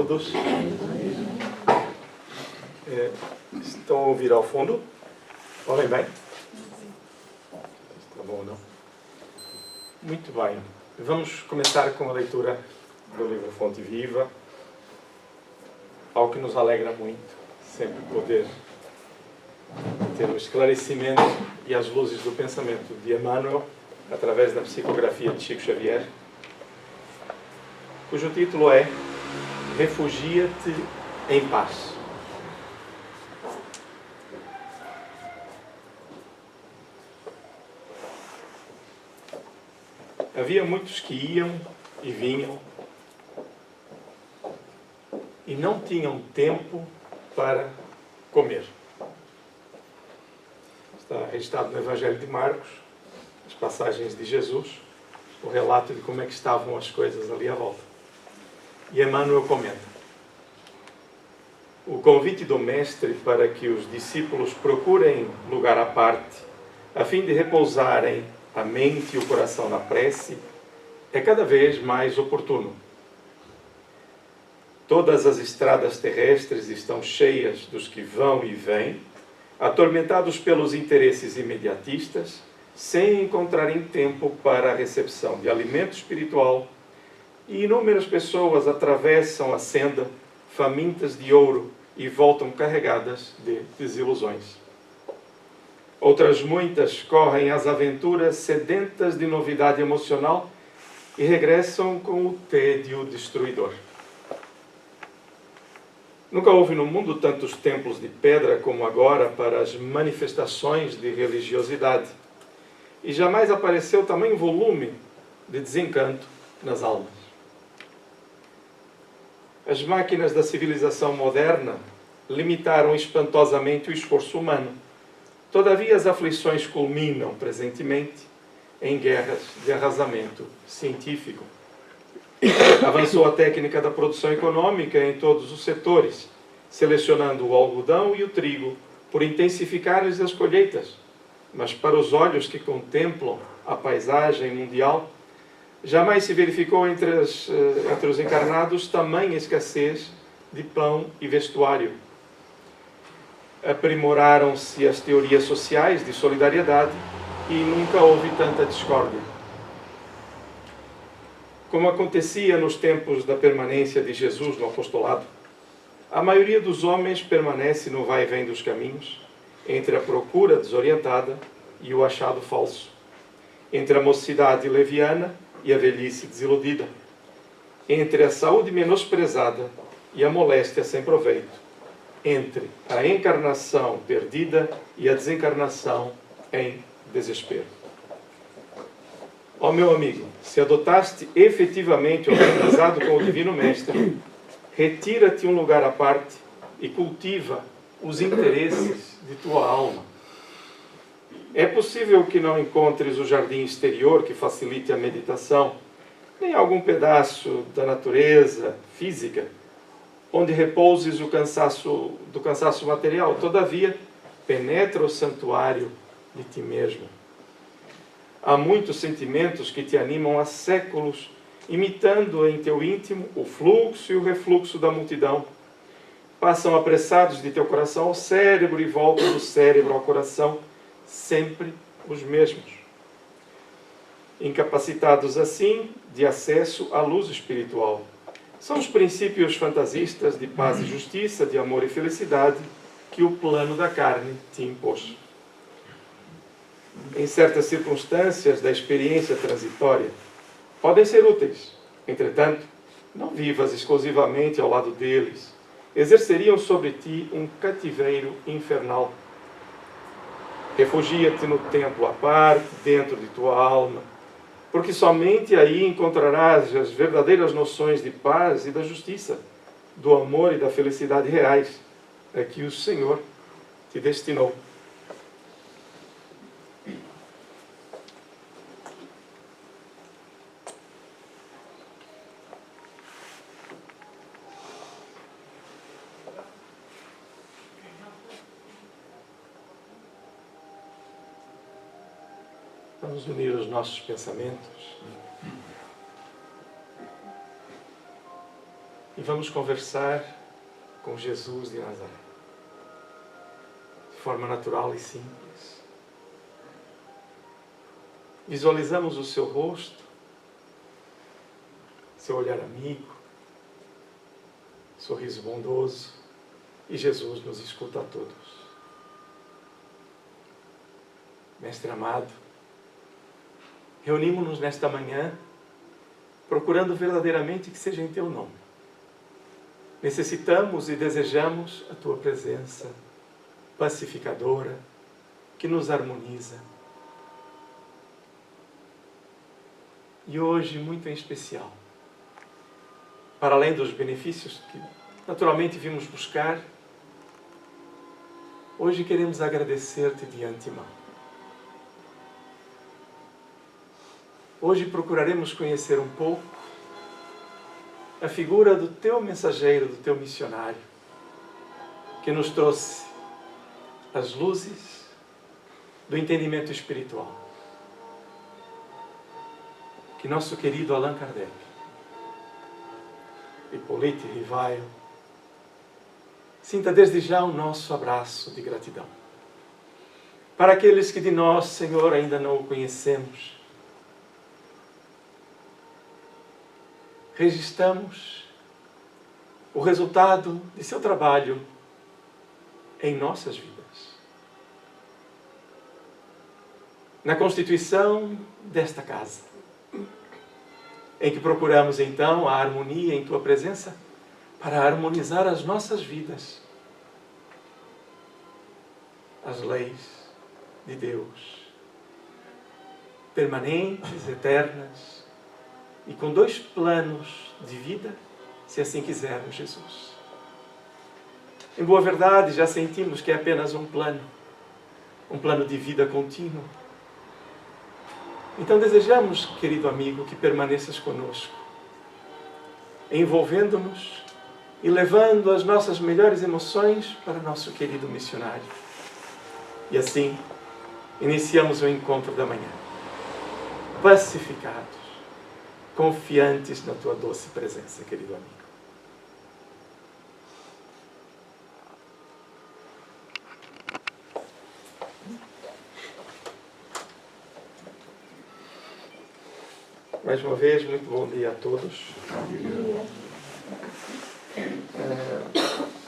todos. Estão a ouvir ao fundo? Ouvem bem? Está bom ou não? Muito bem. Vamos começar com a leitura do livro Fonte Viva. Algo que nos alegra muito, sempre poder ter o esclarecimento e as luzes do pensamento de Emmanuel, através da psicografia de Chico Xavier, cujo título é Refugia-te em paz. Havia muitos que iam e vinham e não tinham tempo para comer. Está registrado no Evangelho de Marcos, as passagens de Jesus, o relato de como é que estavam as coisas ali à volta. E Emmanuel comenta: o convite do Mestre para que os discípulos procurem lugar à parte, a fim de repousarem a mente e o coração na prece, é cada vez mais oportuno. Todas as estradas terrestres estão cheias dos que vão e vêm, atormentados pelos interesses imediatistas, sem encontrarem tempo para a recepção de alimento espiritual, e inúmeras pessoas atravessam a senda famintas de ouro e voltam carregadas de desilusões. Outras muitas correm às aventuras sedentas de novidade emocional e regressam com o tédio destruidor. Nunca houve no mundo tantos templos de pedra como agora para as manifestações de religiosidade, e jamais apareceu tamanho volume de desencanto nas almas. As máquinas da civilização moderna limitaram espantosamente o esforço humano. Todavia, as aflições culminam presentemente em guerras de arrasamento científico. Avançou a técnica da produção econômica em todos os setores, selecionando o algodão e o trigo por intensificar-lhes as colheitas. Mas para os olhos que contemplam a paisagem mundial, jamais se verificou entre os encarnados tamanha escassez de pão e vestuário. Aprimoraram-se as teorias sociais de solidariedade e nunca houve tanta discórdia. Como acontecia nos tempos da permanência de Jesus no apostolado, a maioria dos homens permanece no vai e vem dos caminhos, entre a procura desorientada e o achado falso, entre a mocidade leviana e a velhice desiludida, entre a saúde menosprezada e a moléstia sem proveito, entre a encarnação perdida e a desencarnação em desespero. Ó meu amigo, se adotaste efetivamente o aprendizado com o Divino Mestre, retira-te um lugar à parte e cultiva os interesses de tua alma. É possível que não encontres o jardim exterior que facilite a meditação, nem algum pedaço da natureza física onde repouses do cansaço material. Todavia, penetra o santuário de ti mesmo. Há muitos sentimentos que te animam há séculos, imitando em teu íntimo o fluxo e o refluxo da multidão. Passam apressados de teu coração ao cérebro e voltam do cérebro ao coração, sempre os mesmos. Incapacitados assim de acesso à luz espiritual. São os princípios fantasistas de paz e justiça, de amor e felicidade que o plano da carne te impôs. Em certas circunstâncias da experiência transitória, podem ser úteis. Entretanto, não vivas exclusivamente ao lado deles. Exerceriam sobre ti um cativeiro infernal. Refugia-te no templo à parte, dentro de tua alma, porque somente aí encontrarás as verdadeiras noções de paz e da justiça, do amor e da felicidade reais, a que o Senhor te destinou. Vamos unir os nossos pensamentos. e vamos conversar com Jesus de Nazaré. De forma natural e simples. Visualizamos o seu rosto, seu olhar amigo, sorriso bondoso, e Jesus nos escuta a todos. Mestre amado, reunimos-nos nesta manhã procurando verdadeiramente que seja em Teu nome. Necessitamos e desejamos a Tua presença pacificadora, que nos harmoniza. E hoje, muito em especial, para além dos benefícios que naturalmente vimos buscar, hoje queremos agradecer-te de antemão. Hoje procuraremos conhecer um pouco a figura do Teu mensageiro, do Teu missionário, que nos trouxe as luzes do entendimento espiritual. Que nosso querido Allan Kardec, Hippolyte Rivail, sinta desde já o nosso abraço de gratidão. Para aqueles que de nós, Senhor, ainda não o conhecemos, registramos o resultado de seu trabalho em nossas vidas. Na constituição desta casa, em que procuramos então a harmonia em Tua presença para harmonizar as nossas vidas, as leis de Deus, permanentes, eternas, e com 2 planos de vida, se assim quisermos, Jesus. Em boa verdade, já sentimos que é apenas um plano de vida contínuo. Então desejamos, querido amigo, que permaneças conosco, envolvendo-nos e levando as nossas melhores emoções para nosso querido missionário. E assim, iniciamos o encontro da manhã, pacificados, confiantes na Tua doce presença, querido amigo. Mais uma vez, muito bom dia a todos.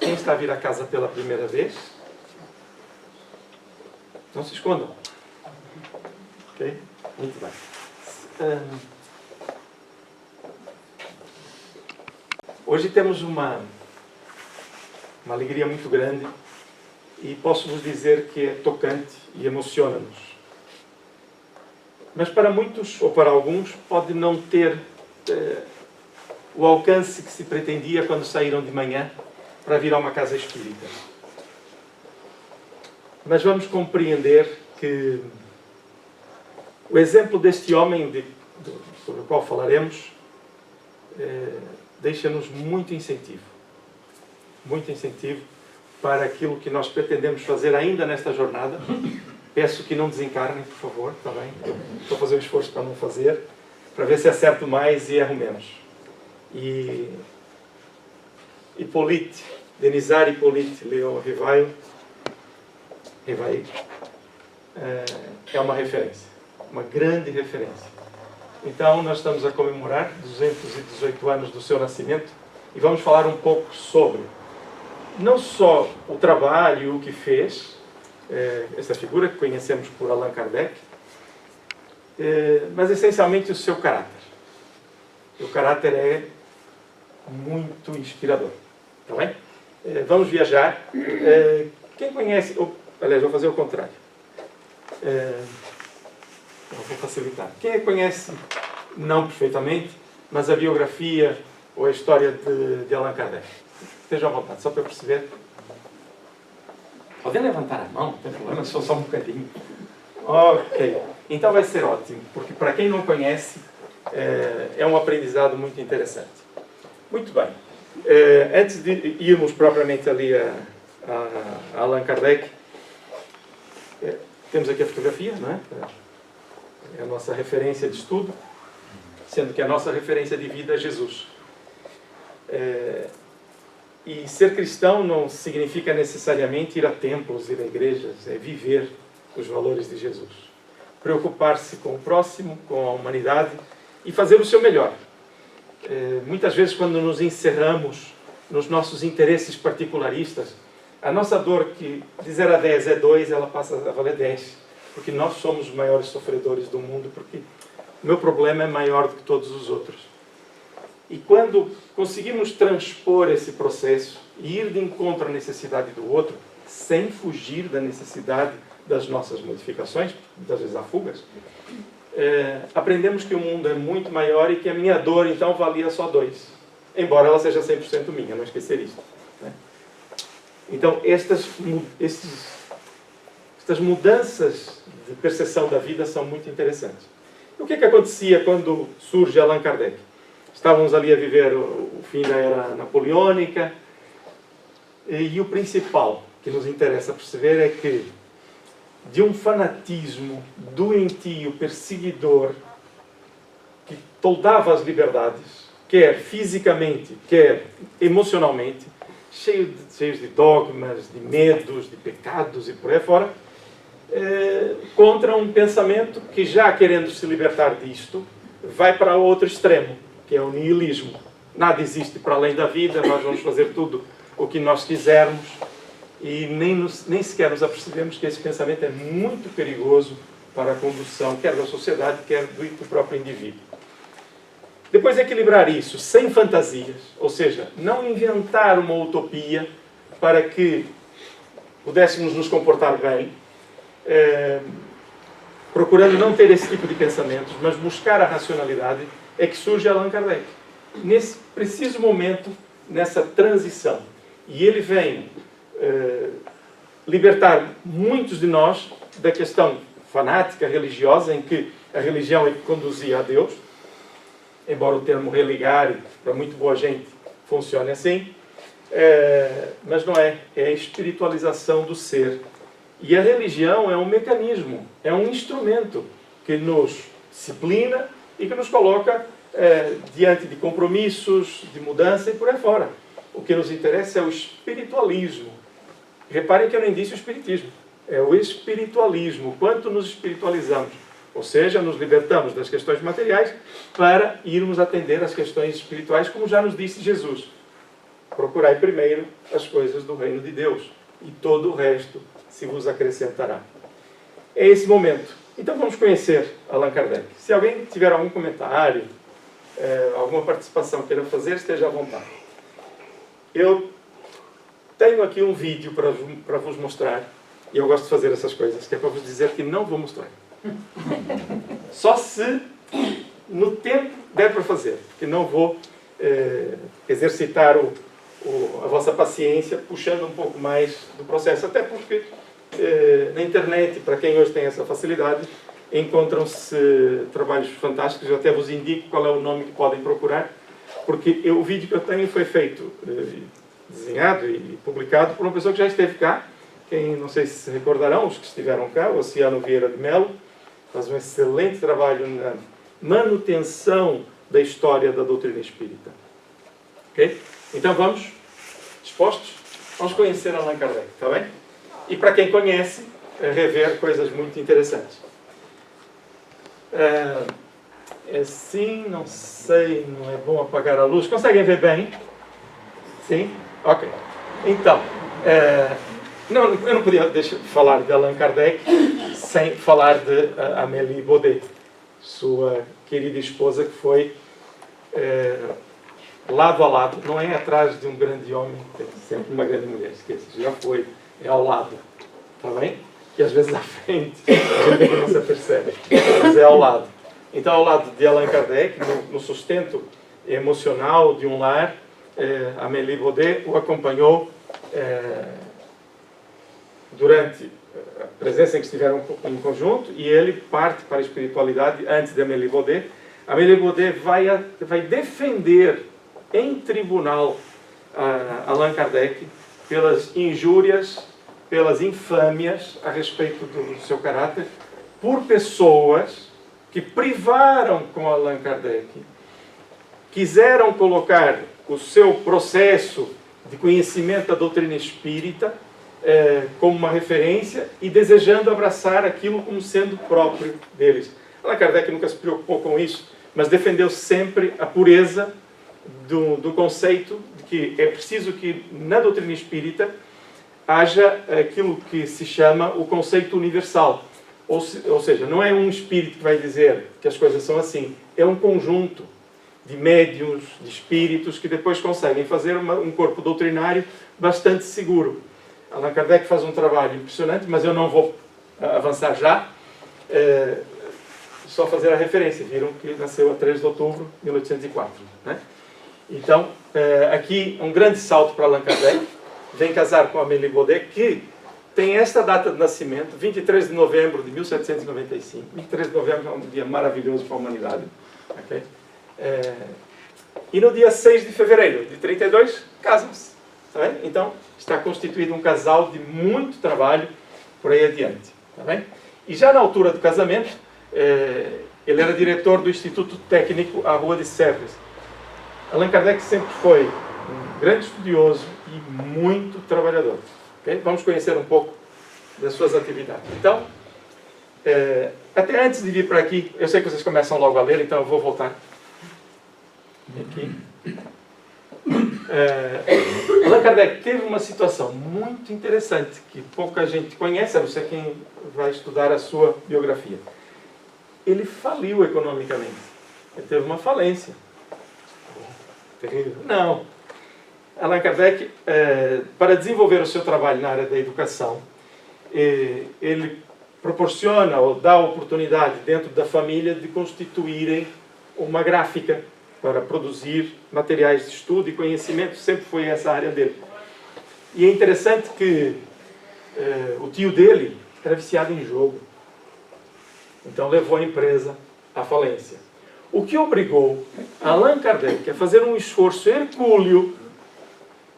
Quem está a vir a casa pela primeira vez, não se escondam. Ok? Muito bem. Hoje temos uma alegria muito grande e posso vos dizer que é tocante e emociona-nos. Mas para muitos, ou para alguns, pode não ter o alcance que se pretendia quando saíram de manhã para vir a uma casa espírita. Mas vamos compreender que o exemplo deste homem, sobre o qual falaremos, deixa-nos muito incentivo para aquilo que nós pretendemos fazer ainda nesta jornada. Peço que não desencarnem, por favor, está bem? Estou a fazer um esforço para não fazer, para ver se acerto mais e erro menos. E Hippolyte, Denisard Hippolyte Léon Rivail é uma referência, uma grande referência. Então, nós estamos a comemorar 218 anos do seu nascimento e vamos falar um pouco sobre, não só o trabalho, o que fez, essa figura que conhecemos por Allan Kardec, mas essencialmente o seu caráter. O caráter é muito inspirador. Tá bem? Vamos viajar. Quem conhece... aliás, vou fazer o contrário. Vou facilitar. Quem conhece, não perfeitamente, mas a biografia ou a história de Allan Kardec? Esteja à vontade, só para eu perceber. Podem levantar a mão, não tem problema, só um bocadinho. Ok. Então vai ser ótimo, porque para quem não conhece, é um aprendizado muito interessante. Muito bem. Antes de irmos propriamente ali a Allan Kardec, temos aqui a fotografia, não é? É a nossa referência de estudo, sendo que a nossa referência de vida é Jesus. E ser cristão não significa necessariamente ir a templos, ir a igrejas, é viver os valores de Jesus. Preocupar-se com o próximo, com a humanidade e fazer o seu melhor. Muitas vezes, quando nos encerramos nos nossos interesses particularistas, a nossa dor, que de 0 a 10 é 2, ela passa a valer 10. Porque nós somos os maiores sofredores do mundo, porque o meu problema é maior do que todos os outros. E quando conseguimos transpor esse processo e ir de encontro à necessidade do outro, sem fugir da necessidade das nossas modificações, muitas vezes há fugas, aprendemos que o mundo é muito maior e que a minha dor, então, valia só 2. Embora ela seja 100% minha, não esquecer isso. Né? Então, estas mudanças de percepção da vida são muito interessantes. E o que acontecia quando surge Allan Kardec? Estávamos ali a viver o fim da era napoleônica, e o principal que nos interessa perceber é que, de um fanatismo doentio, perseguidor, que toldava as liberdades, quer fisicamente, quer emocionalmente, cheios de dogmas, de medos, de pecados e por aí fora, contra um pensamento que, já querendo se libertar disto, vai para outro extremo, que é o niilismo. Nada existe para além da vida, nós vamos fazer tudo o que nós quisermos, e nem sequer nos apercebemos que esse pensamento é muito perigoso para a condução, quer da sociedade, quer do próprio indivíduo. Depois, equilibrar isso sem fantasias, ou seja, não inventar uma utopia para que pudéssemos nos comportar bem, procurando não ter esse tipo de pensamentos, mas buscar a racionalidade, é que surge Allan Kardec. Nesse preciso momento, nessa transição. E ele vem libertar muitos de nós da questão fanática, religiosa, em que a religião é que conduzia a Deus, embora o termo religar, para muito boa gente, funcione assim, mas não é. É a espiritualização do ser. E a religião é um mecanismo, é um instrumento que nos disciplina e que nos coloca diante de compromissos, de mudança e por aí fora. O que nos interessa é o espiritualismo. Reparem que eu nem disse o espiritismo. É o espiritualismo. Quanto nos espiritualizamos. Ou seja, nos libertamos das questões materiais para irmos atender às questões espirituais, como já nos disse Jesus. Procurai primeiro as coisas do reino de Deus, e todo o resto se vos acrescentará. É esse momento. Então vamos conhecer Allan Kardec. Se alguém tiver algum comentário, alguma participação queira fazer, esteja à vontade. Eu tenho aqui um vídeo para vos mostrar, e eu gosto de fazer essas coisas, que é para vos dizer que não vou mostrar. Só se no tempo der para fazer, porque não vou exercitar a vossa paciência puxando um pouco mais do processo, até porque na internet, para quem hoje tem essa facilidade, encontram-se trabalhos fantásticos. Eu até vos indico qual é o nome que podem procurar, porque o vídeo que eu tenho foi feito, desenhado e publicado por uma pessoa que já esteve cá. Quem, não sei se recordarão, os que estiveram cá, o Oceano Vieira de Melo, faz um excelente trabalho na manutenção da história da doutrina espírita. Ok? Então vamos, dispostos? Vamos conhecer Allan Kardec, está bem? E para quem conhece, rever coisas muito interessantes. Assim, não sei, não é bom apagar a luz. Conseguem ver bem? Sim? Ok. Então, eu não podia deixar de falar de Allan Kardec sem falar de Amélie Baudet, sua querida esposa, que foi lado a lado. Não é atrás de um grande homem, tem sempre uma grande mulher, esqueça, já foi, é ao lado. Está bem? Que às vezes à frente a gente não se apercebe, mas é ao lado. Então, ao lado de Allan Kardec, no sustento emocional de um lar, Amélie Baudet o acompanhou durante a presença em que estiveram em conjunto, e ele parte para a espiritualidade antes de Amélie Baudet. Amélie Baudet vai defender em tribunal Allan Kardec pelas injúrias, pelas infâmias a respeito do seu caráter, por pessoas que privaram com Allan Kardec, quiseram colocar o seu processo de conhecimento da doutrina espírita como uma referência e desejando abraçar aquilo como sendo próprio deles. Allan Kardec nunca se preocupou com isso, mas defendeu sempre a pureza do conceito de que é preciso que na doutrina espírita haja aquilo que se chama o conceito universal. Ou seja, não é um espírito que vai dizer que as coisas são assim, é um conjunto de médiuns, de espíritos que depois conseguem fazer um corpo doutrinário bastante seguro. Allan Kardec faz um trabalho impressionante, mas eu não vou avançar já, só fazer a referência. Viram que nasceu a 3 de outubro de 1804. Né? Então, aqui um grande salto para Allan Kardec. Vem casar com Amélie Baudet, que tem esta data de nascimento, 23 de novembro de 1795. 23 de novembro é um dia maravilhoso para a humanidade. Okay? E no dia 6 de fevereiro de 32, casam-se. Tá bem? Então, está constituído um casal de muito trabalho por aí adiante. Tá bem? E já na altura do casamento, ele era diretor do Instituto Técnico à Rua de Sèvres. Allan Kardec sempre foi um grande estudioso e muito trabalhador. Okay? Vamos conhecer um pouco das suas atividades. Então, até antes de vir para aqui, eu sei que vocês começam logo a ler, então eu vou voltar aqui. Allan Kardec teve uma situação muito interessante que pouca gente conhece, a não ser quem vai estudar a sua biografia. Ele faliu economicamente. Ele teve uma falência. Terrível. Não. Allan Kardec, para desenvolver o seu trabalho na área da educação, ele proporciona ou dá a oportunidade dentro da família de constituírem uma gráfica para produzir materiais de estudo e conhecimento. Sempre foi essa a área dele. E é interessante que o tio dele era viciado em jogo. Então levou a empresa à falência. O que obrigou Allan Kardec a fazer um esforço hercúleo,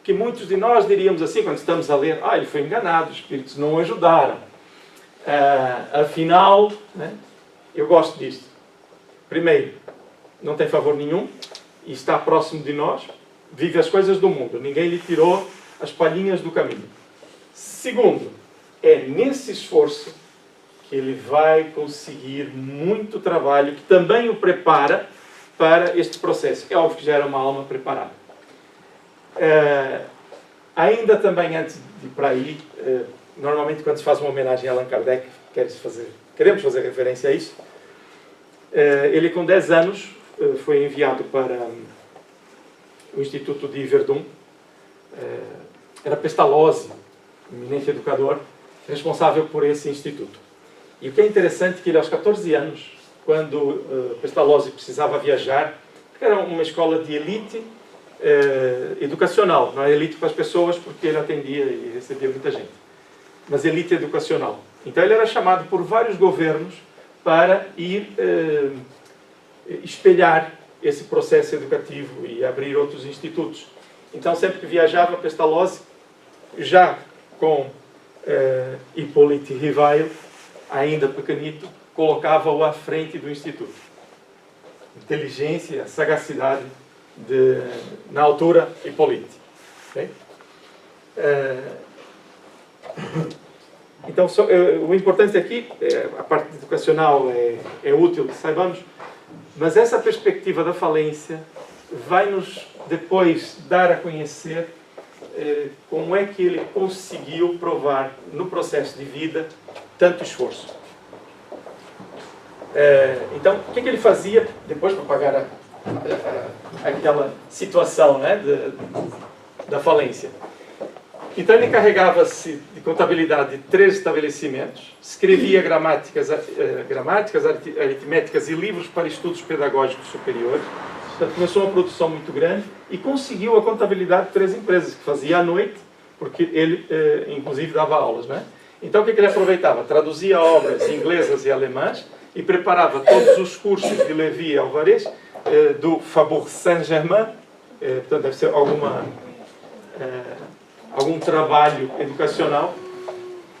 que muitos de nós diríamos assim, quando estamos a ler, ele foi enganado, os espíritos não o ajudaram. Afinal, né, eu gosto disto. Primeiro, não tem favor nenhum, e está próximo de nós, vive as coisas do mundo, ninguém lhe tirou as palhinhas do caminho. Segundo, é nesse esforço que ele vai conseguir muito trabalho, que também o prepara para este processo. É óbvio que já era uma alma preparada. Ainda também, antes de ir para aí, normalmente quando se faz uma homenagem a Allan Kardec, queremos fazer referência a isso. Ele com 10 anos foi enviado para o Instituto de Verdun. Era Pestalozzi, eminente educador, responsável por esse instituto. E o que é interessante é que ele, aos 14 anos, quando Pestalozzi precisava viajar, porque era uma escola de elite educacional, não é elite para as pessoas, porque ele atendia e recebia muita gente, mas elite educacional. Então ele era chamado por vários governos para ir espelhar esse processo educativo e abrir outros institutos. Então sempre que viajava, Pestalozzi, já com Hippolyte Rivail, ainda pequenito, colocava-o à frente do instituto. Inteligência, sagacidade, na altura, Hippolyte. Okay? Então, o importante aqui, a parte educacional é útil que saibamos, mas essa perspectiva da falência vai-nos depois dar a conhecer como é que ele conseguiu provar no processo de vida tanto esforço. Então, o que ele fazia depois para pagar aquela situação, né, da falência? Então ele encarregava-se de contabilidade de 3 estabelecimentos, escrevia gramáticas, aritméticas e livros para estudos pedagógicos superiores. Portanto, começou uma produção muito grande e conseguiu a contabilidade de 3 empresas, que fazia à noite, porque ele, inclusive, dava aulas. Né? Então, o que ele aproveitava? Traduzia obras inglesas e alemãs e preparava todos os cursos de Lévy e Alvarez, do Faubourg Saint-Germain, portanto, deve ser algum trabalho educacional.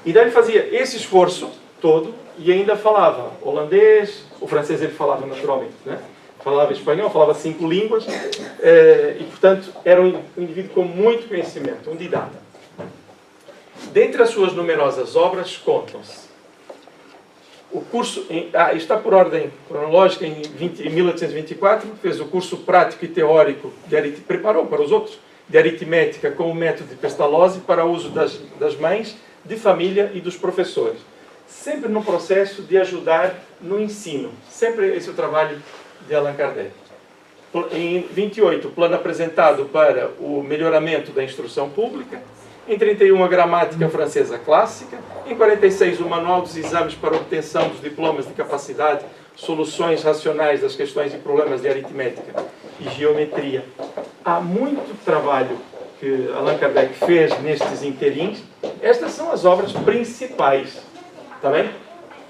E daí ele fazia esse esforço todo e ainda falava holandês, o francês ele falava naturalmente, né? falava espanhol, falava 5 línguas, e, portanto, era um indivíduo com muito conhecimento, um didata. Dentre as suas numerosas obras, contam-se o curso, está por ordem cronológica, em 1824, fez o curso prático e teórico, preparou para os outros, de aritmética com o método de Pestalozzi para uso das mães, de família e dos professores. Sempre no processo de ajudar no ensino. Sempre esse é o trabalho de Allan Kardec. Em 28, o plano apresentado para o melhoramento da instrução pública. Em 31, a gramática francesa clássica. Em 46, o manual dos exames para obtenção dos diplomas de capacidade, soluções racionais das questões e problemas de aritmética e geometria. Há muito trabalho que Allan Kardec fez nestes interins. Estas são as obras principais. Está bem?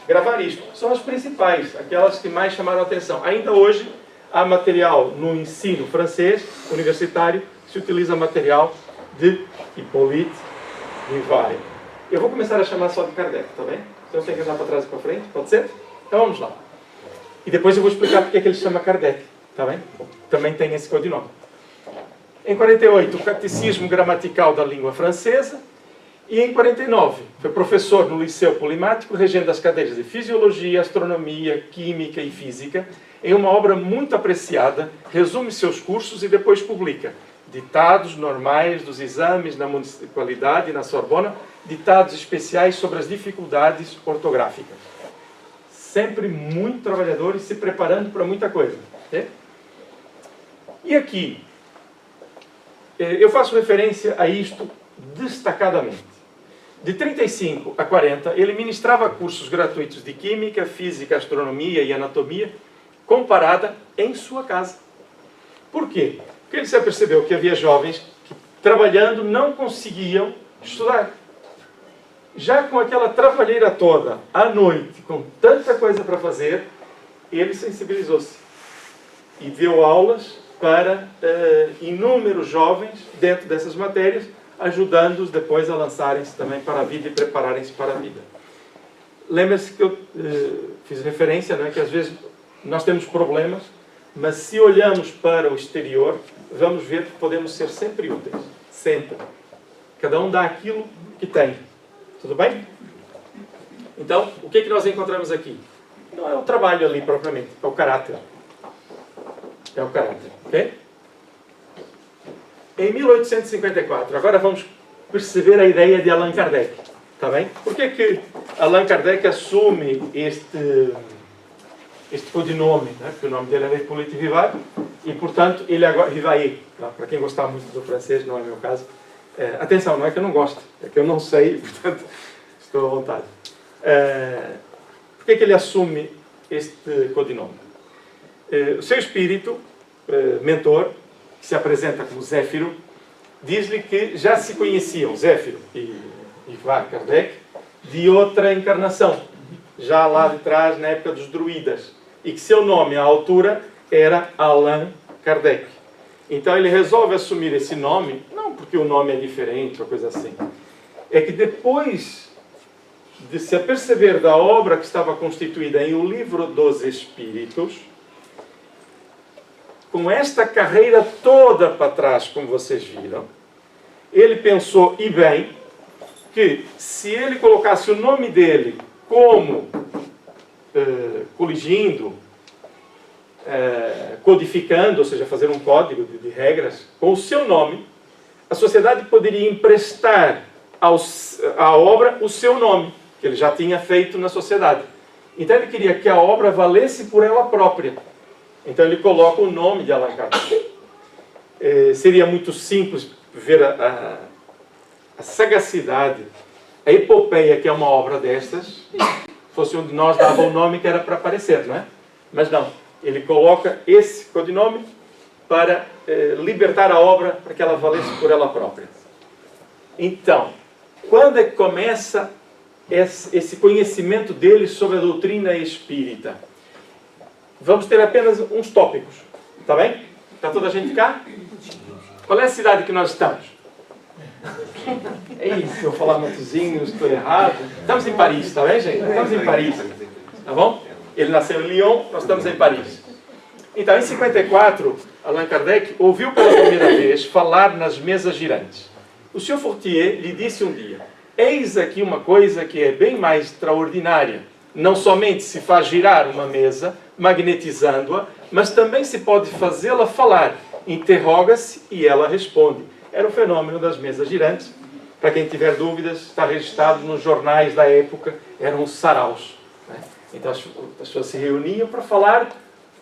Gravar isto. São as principais, aquelas que mais chamaram a atenção. Ainda hoje, há material no ensino francês, universitário, que se utiliza material de Hippolyte Rivail. Eu vou começar a chamar só de Kardec, está bem? Então tem que andar para trás e para frente, pode ser? Então vamos lá. E depois eu vou explicar porque é que ele chama Kardec, está bem? Também tem esse codinome. Em 48, o Catecismo Gramatical da Língua Francesa. E em 49, foi professor no Liceu Polimático, regendo as cadeiras de Fisiologia, Astronomia, Química e Física, em uma obra muito apreciada, resume seus cursos e depois publica ditados normais dos exames na municipalidade e na Sorbona, ditados especiais sobre as dificuldades ortográficas. Sempre muito trabalhador e se preparando para muita coisa. Né? E aqui, eu faço referência a isto destacadamente. De 35 a 40, ele ministrava cursos gratuitos de Química, Física, Astronomia e Anatomia, comparada em sua casa. Por quê? Porque ele se apercebeu que havia jovens que, trabalhando, não conseguiam estudar. Já com aquela trabalheira toda, à noite, com tanta coisa para fazer, ele sensibilizou-se e deu aulas para inúmeros jovens dentro dessas matérias, ajudando-os depois a lançarem-se também para a vida e prepararem-se para a vida. Lembra-se que eu fiz referência, não é, que às vezes nós temos problemas, mas se olhamos para o exterior, vamos ver que podemos ser sempre úteis. Sempre. Cada um dá aquilo que tem. Tudo bem? Então, o que é que nós encontramos aqui? Não é o trabalho ali propriamente, é o caráter. É o caráter, ok? Em 1854, agora vamos perceber a ideia de Allan Kardec, está bem? Por que que Allan Kardec assume este codinome, né? Porque o nome dele era Hippolyte Rivail, e portanto ele agora, Rivail, para quem gostar muito do francês, não é meu caso, atenção, não é que eu não gosto, é que eu não sei, portanto estou à vontade. Por que que ele assume este codinome? O seu espírito, mentor, que se apresenta como Zéfiro, diz-lhe que já se conheciam, Zéfiro e Kardec, de outra encarnação, já lá de trás, na época dos druidas, e que seu nome, à altura, era Allan Kardec. Então ele resolve assumir esse nome, não porque o nome é diferente ou coisa assim, é que depois de se aperceber da obra que estava constituída em O Livro dos Espíritos, com esta carreira toda para trás, como vocês viram, ele pensou, e bem, que se ele colocasse o nome dele como coligindo, codificando, ou seja, fazer um código de regras, com o seu nome, a sociedade poderia emprestar à obra o seu nome, que ele já tinha feito na sociedade. Então ele queria que a obra valesse por ela própria. Então ele coloca o nome de Allan Kardec. Seria muito simples ver a sagacidade, a epopeia que é uma obra destas, fosse onde nós dava o nome que era para aparecer, não é? Mas não, ele coloca esse codinome para libertar a obra, para que ela valesse por ela própria. Então, quando é que começa esse conhecimento dele sobre a doutrina espírita? Vamos ter apenas uns tópicos, está bem? Está toda a gente cá? Qual é a cidade que nós estamos? É isso, eu falar muitozinho, estou errado. Estamos em Paris, está bem, gente? Estamos em Paris, tá bom? Ele nasceu em Lyon, nós estamos em Paris. Então, em 54, Allan Kardec ouviu pela primeira vez falar nas mesas girantes. O Sr. Fortier lhe disse um dia: eis aqui uma coisa que é bem mais extraordinária. Não somente se faz girar uma mesa, magnetizando-a, mas também se pode fazê-la falar. Interroga-se e ela responde. Era o fenômeno das mesas girantes. Para quem tiver dúvidas, está registrado nos jornais da época, eram os saraus. Então as pessoas se reuniam para falar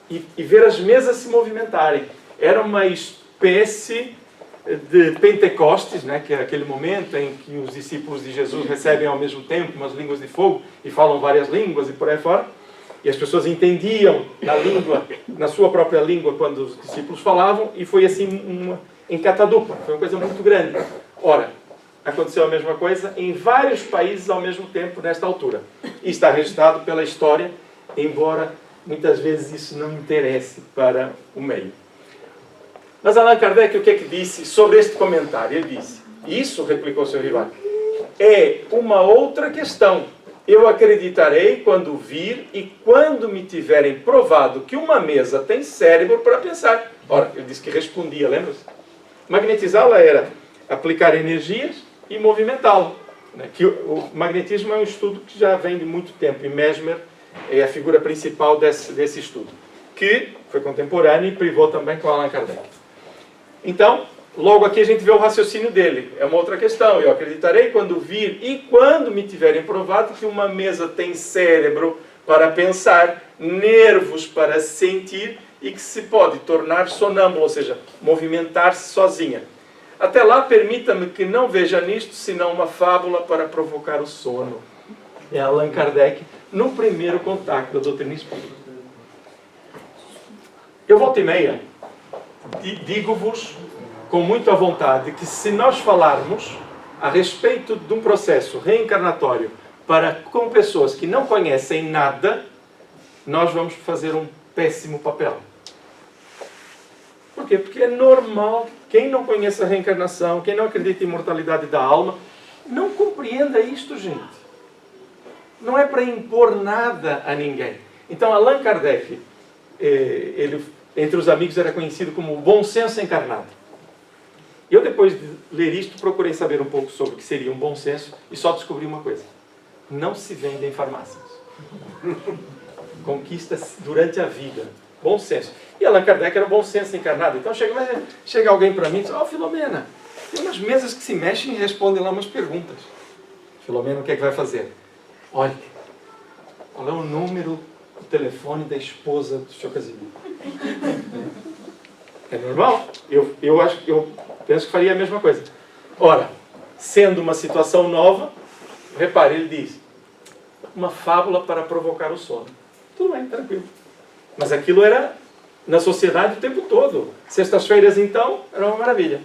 e ver as mesas se movimentarem. Era uma espécie de Pentecostes, que é aquele momento em que os discípulos de Jesus recebem ao mesmo tempo umas línguas de fogo e falam várias línguas e por aí fora. E as pessoas entendiam na sua própria língua, quando os discípulos falavam, e foi assim em catadupa. Foi uma coisa muito grande. Ora, aconteceu a mesma coisa em vários países ao mesmo tempo, nesta altura. E está registrado pela história, embora muitas vezes isso não interesse para o meio. Mas Allan Kardec, o que é que disse sobre este comentário? Ele disse: isso, replicou o Sr. Rivac, é uma outra questão. Eu acreditarei quando vir e quando me tiverem provado que uma mesa tem cérebro para pensar. Ora, ele disse que respondia, lembra-se? Magnetizá-la era aplicar energias e movimentá-la. Que o magnetismo é um estudo que já vem de muito tempo, e Mesmer é a figura principal desse estudo, que foi contemporâneo e privou também com Allan Kardec. Então, logo aqui a gente vê o raciocínio dele. É uma outra questão. Eu acreditarei quando vir e quando me tiverem provado que uma mesa tem cérebro para pensar, nervos para sentir e que se pode tornar sonâmbulo, ou seja, movimentar-se sozinha. Até lá, permita-me que não veja nisto senão uma fábula para provocar o sono. É Allan Kardec no primeiro contato da doutrina espírita. Eu volto e meia digo-vos com muita vontade que se nós falarmos a respeito de um processo reencarnatório com pessoas que não conhecem nada, nós vamos fazer um péssimo papel. Por quê? Porque é normal, quem não conhece a reencarnação, quem não acredita em imortalidade da alma, não compreenda isto, gente. Não é para impor nada a ninguém. Então, Allan Kardec, ele, entre os amigos, era conhecido como o bom senso encarnado. Eu, depois de ler isto, procurei saber um pouco sobre o que seria um bom senso e só descobri uma coisa: não se vende em farmácias. Conquista-se durante a vida. Bom senso. E Allan Kardec era o bom senso encarnado. Então chega alguém para mim e diz: ó, Filomena, tem umas mesas que se mexem e respondem lá umas perguntas. Filomena, o que é que vai fazer? Olha, qual é o número do telefone da esposa do Sr. Casimiro? É normal. Eu penso que faria a mesma coisa. Ora, sendo uma situação nova, repare, ele diz: uma fábula para provocar o sono. Tudo bem, tranquilo. Mas aquilo era na sociedade o tempo todo. Sextas-feiras, então, era uma maravilha.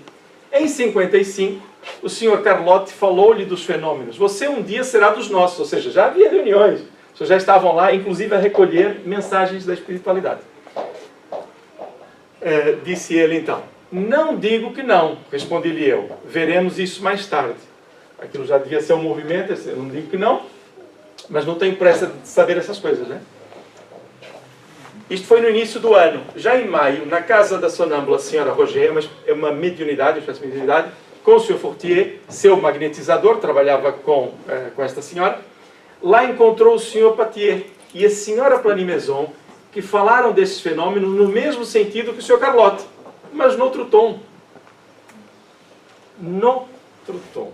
Em 55, o Sr. Carlotti falou-lhe dos fenômenos. Você um dia será dos nossos. Ou seja, já havia reuniões. As pessoas já estavam lá, inclusive a recolher mensagens da espiritualidade. Disse ele então: não digo que não, respondi-lhe eu. Veremos isso mais tarde. Aquilo já devia ser um movimento. Eu não digo que não, mas não tenho pressa de saber essas coisas, né? Isto foi no início do ano. Já em maio, na casa da sonâmbula Senhora Roger, é uma mediunidade, com o Sr. Fortier, seu magnetizador, trabalhava com esta senhora. Lá encontrou o Sr. Patier e a Senhora Planimaison, que falaram desses fenômenos no mesmo sentido que o Sr. Carlotti, mas noutro tom. Noutro tom.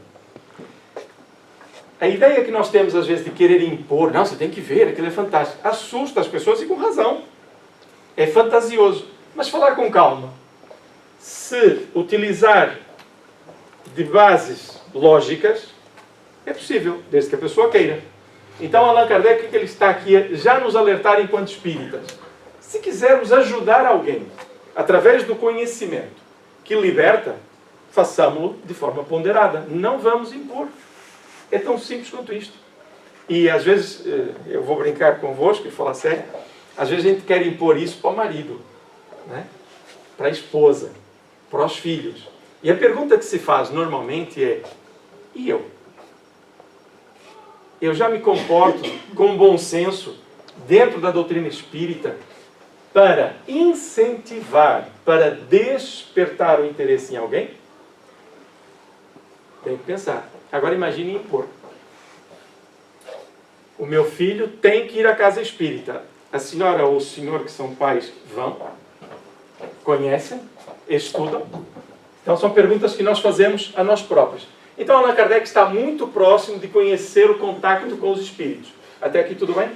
A ideia que nós temos às vezes de querer impor, não, você tem que ver, aquilo é fantástico, assusta as pessoas e com razão. É fantasioso. Mas falar com calma. Se utilizar de bases lógicas, é possível, desde que a pessoa queira. Então, Allan Kardec, o que ele está aqui a já nos alertar enquanto espíritas? Se quisermos ajudar alguém, através do conhecimento que liberta, façamo-lo de forma ponderada. Não vamos impor. É tão simples quanto isto. E às vezes, eu vou brincar convosco e falar sério, às vezes a gente quer impor isso para o marido, né? Para a esposa, para os filhos. E a pergunta que se faz normalmente é: e eu? Eu já me comporto com bom senso dentro da doutrina espírita para incentivar, para despertar o interesse em alguém? Tem que pensar. Agora imagine impor. O meu filho tem que ir à casa espírita. A senhora ou o senhor que são pais vão, conhecem, estudam. Então são perguntas que nós fazemos a nós próprios. Então Allan Kardec está muito próximo de conhecer o contato com os espíritos. Até aqui tudo bem?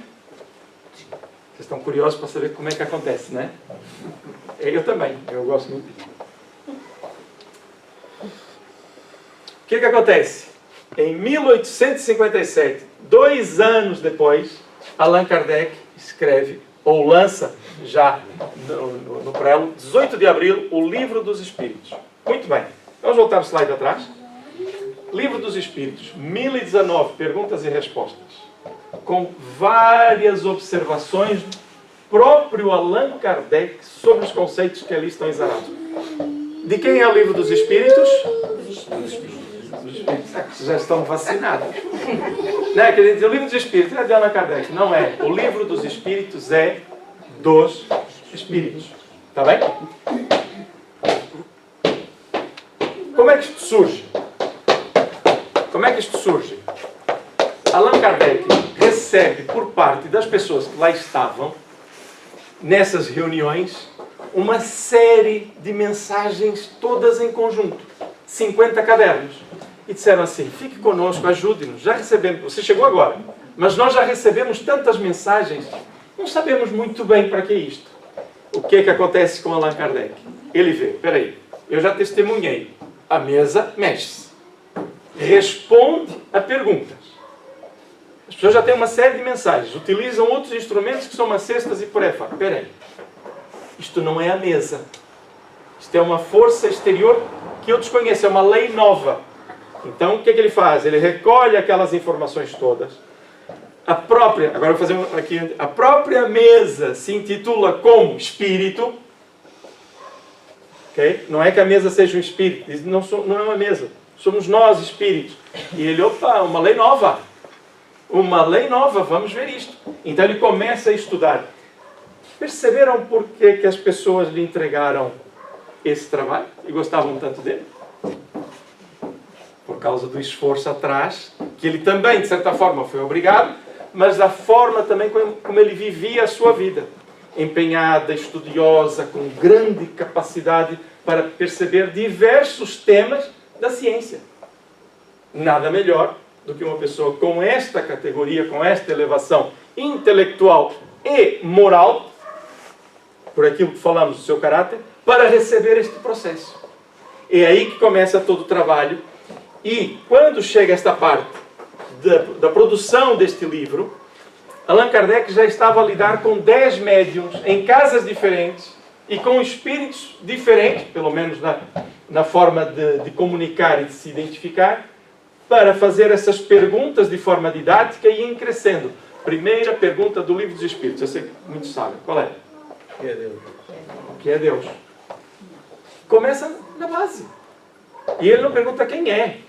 Vocês estão curiosos para saber como é que acontece, né? Eu também, eu gosto muito disso. O que acontece? Em 1857, 2 anos depois, Allan Kardec escreve, ou lança já no prelo, 18 de abril, o Livro dos Espíritos. Muito bem. Vamos voltar o slide atrás. Livro dos Espíritos, 1019 perguntas e respostas, com várias observações do próprio Allan Kardec sobre os conceitos que ali estão exarados. De quem é o Livro dos Espíritos? Dos Espíritos. Vocês já estão vacinados. Não, quer dizer, o Livro dos Espíritos é de Allan Kardec. Não é. O Livro dos Espíritos é dos Espíritos. Está bem? Como é que isto surge? Como é que isto surge? Allan Kardec recebe por parte das pessoas que lá estavam, nessas reuniões, uma série de mensagens todas em conjunto. 50 cadernos. E disseram assim, fique conosco, ajude-nos. Já recebemos, você chegou agora, mas nós já recebemos tantas mensagens, não sabemos muito bem para que é isto. O que é que acontece com Allan Kardec? Ele vê, peraí, eu já testemunhei, a mesa mexe-se. Responde a perguntas. As pessoas já têm uma série de mensagens, utilizam outros instrumentos que são umas cestas e por aí fora. Peraí, isto não é a mesa. Isto é uma força exterior que eu desconheço, é uma lei nova. Então, o que é que ele faz? Ele recolhe aquelas informações todas. Agora eu vou fazer aqui, a própria mesa se intitula como espírito. Okay? Não é que a mesa seja um espírito, não é uma mesa. Somos nós, espíritos. E ele, opa, uma lei nova. Uma lei nova, vamos ver isto. Então ele começa a estudar. Perceberam por que as pessoas lhe entregaram esse trabalho? E gostavam tanto dele? Por causa do esforço atrás, que ele também, de certa forma, foi obrigado, mas da forma também como ele vivia a sua vida. Empenhada, estudiosa, com grande capacidade para perceber diversos temas da ciência. Nada melhor do que uma pessoa com esta categoria, com esta elevação intelectual e moral, por aquilo que falamos do seu caráter, para receber este processo. É aí que começa todo o trabalho. E quando chega esta parte da produção deste livro, Allan Kardec já estava a lidar com 10 médiuns em casas diferentes e com espíritos diferentes, pelo menos na forma de comunicar e de se identificar, para fazer essas perguntas de forma didática e ir crescendo. Primeira pergunta do Livro dos Espíritos, eu sei que muitos sabem. Qual é? O que é Deus? O que é Deus? Começa na base. E ele não pergunta quem é.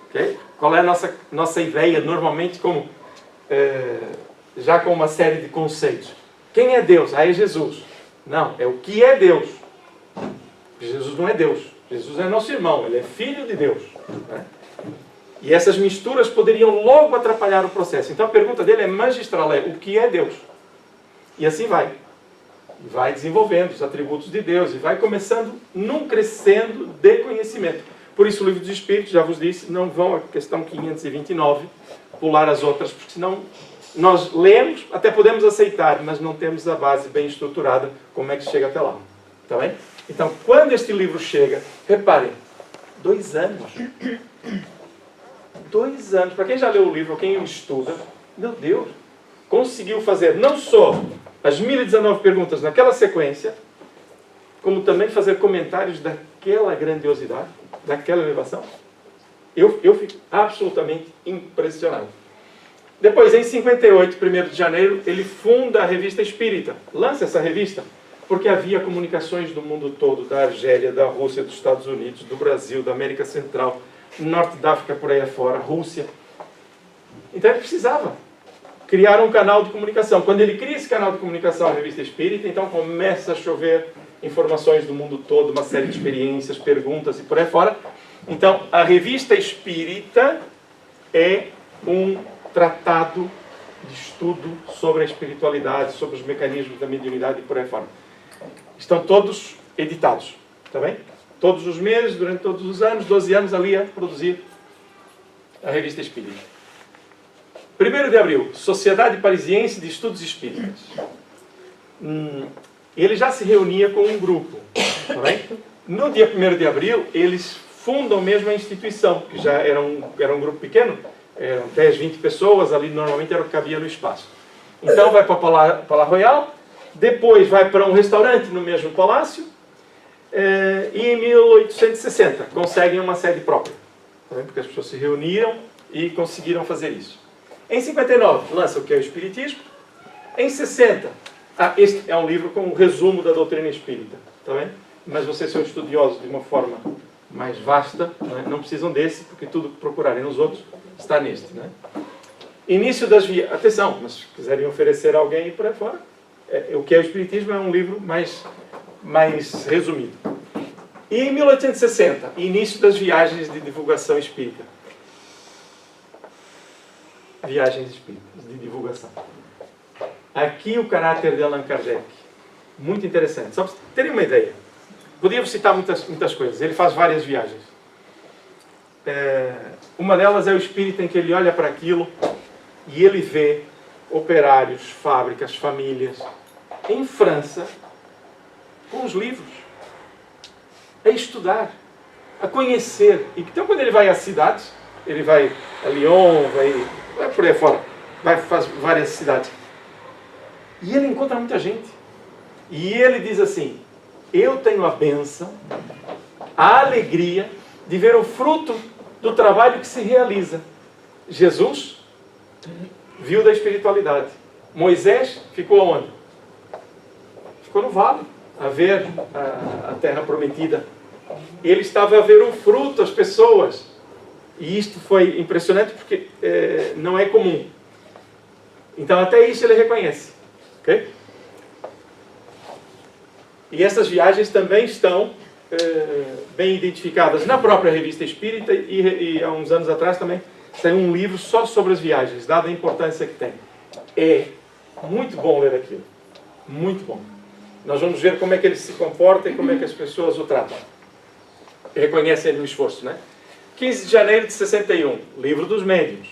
Okay? Qual é a nossa ideia, normalmente, como, já com uma série de conceitos? Quem é Deus? Ah, é Jesus. Não, é o que é Deus. Jesus não é Deus. Jesus é nosso irmão, ele é filho de Deus. Né? E essas misturas poderiam logo atrapalhar o processo. Então a pergunta dele é magistral, o que é Deus? E assim vai. E vai desenvolvendo os atributos de Deus, e vai começando num crescendo de conhecimento. Por isso o Livro dos Espíritos, já vos disse, não vão à questão 529, pular as outras, porque senão nós lemos, até podemos aceitar, mas não temos a base bem estruturada, como é que chega até lá. Está bem? Então, quando este livro chega, reparem, 2 anos. 2 anos. Para quem já leu o livro, quem o estuda, meu Deus, conseguiu fazer não só as 1019 perguntas naquela sequência, como também fazer comentários daquela grandiosidade, daquela elevação. Eu fico absolutamente impressionado. Depois, em 58, 1º de janeiro, ele funda a Revista Espírita. Lança essa revista, porque havia comunicações do mundo todo, da Argélia, da Rússia, dos Estados Unidos, do Brasil, da América Central, Norte da África, por aí afora, Rússia. Então ele precisava criar um canal de comunicação. Quando ele cria esse canal de comunicação, a Revista Espírita, então começa a chover informações do mundo todo, uma série de experiências, perguntas e por aí fora. Então, a Revista Espírita é um tratado de estudo sobre a espiritualidade, sobre os mecanismos da mediunidade e por aí fora. Estão todos editados, está bem? Todos os meses, durante todos os anos, 12 anos ali a produzir a Revista Espírita. 1º de abril, Sociedade Parisiense de Estudos Espíritas. Ele já se reunia com um grupo, tá bem? No dia 1º de abril, eles fundam mesmo a instituição, que já era um grupo pequeno, eram 10, 20 pessoas, ali normalmente era o que cabia no espaço. Então vai para a Palais Royal, depois vai para um restaurante no mesmo palácio, e em 1860 conseguem uma sede própria, tá bem? Porque as pessoas se reuniram e conseguiram fazer isso. Em 59 lança o que é o Espiritismo. Em 60, este é um livro com um resumo da doutrina espírita, tá bem? Mas vocês são estudiosos de uma forma mais vasta, não precisam desse, porque tudo que procurarem nos outros está neste. Né? Início das viagens. Atenção, mas se quiserem oferecer a alguém por aí fora, o que é o Espiritismo é um livro mais resumido. E em 1860, início das viagens de divulgação espírita. Viagens espíritas de divulgação. Aqui o caráter de Allan Kardec. Muito interessante. Só para terem uma ideia. Podíamos citar muitas coisas. Ele faz várias viagens. Uma delas é o espírito em que ele olha para aquilo e ele vê operários, fábricas, famílias, em França, com os livros, a estudar, a conhecer. Então, quando ele vai às cidades, ele vai a Lyon, vai por aí fora, faz várias cidades. E ele encontra muita gente. E ele diz assim: eu tenho a bênção, a alegria de ver o fruto do trabalho que se realiza. Jesus viu da espiritualidade. Moisés ficou aonde? Ficou no vale, a ver a terra prometida. Ele estava a ver o fruto, as pessoas. E isto foi impressionante porque não é comum. Então até isso ele reconhece. Okay? E essas viagens também estão bem identificadas na própria Revista Espírita e há uns anos atrás também tem um livro só sobre as viagens, dada a importância que tem. É muito bom ler aquilo. Muito bom. Nós vamos ver como é que ele se comporta e como é que as pessoas o tratam. Reconhecem o esforço, né? 15 de janeiro de 61, Livro dos Médiuns.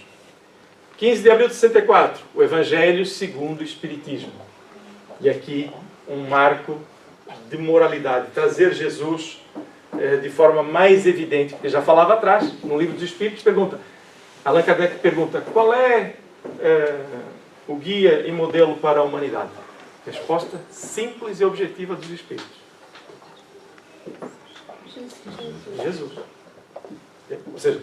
15 de abril de 64, o Evangelho segundo o Espiritismo. E aqui um marco de moralidade, trazer Jesus de forma mais evidente, porque já falava atrás, no Livro dos Espíritos, Allan Kardec pergunta, qual é o guia e modelo para a humanidade? Resposta simples e objetiva dos Espíritos. Jesus. Ou seja,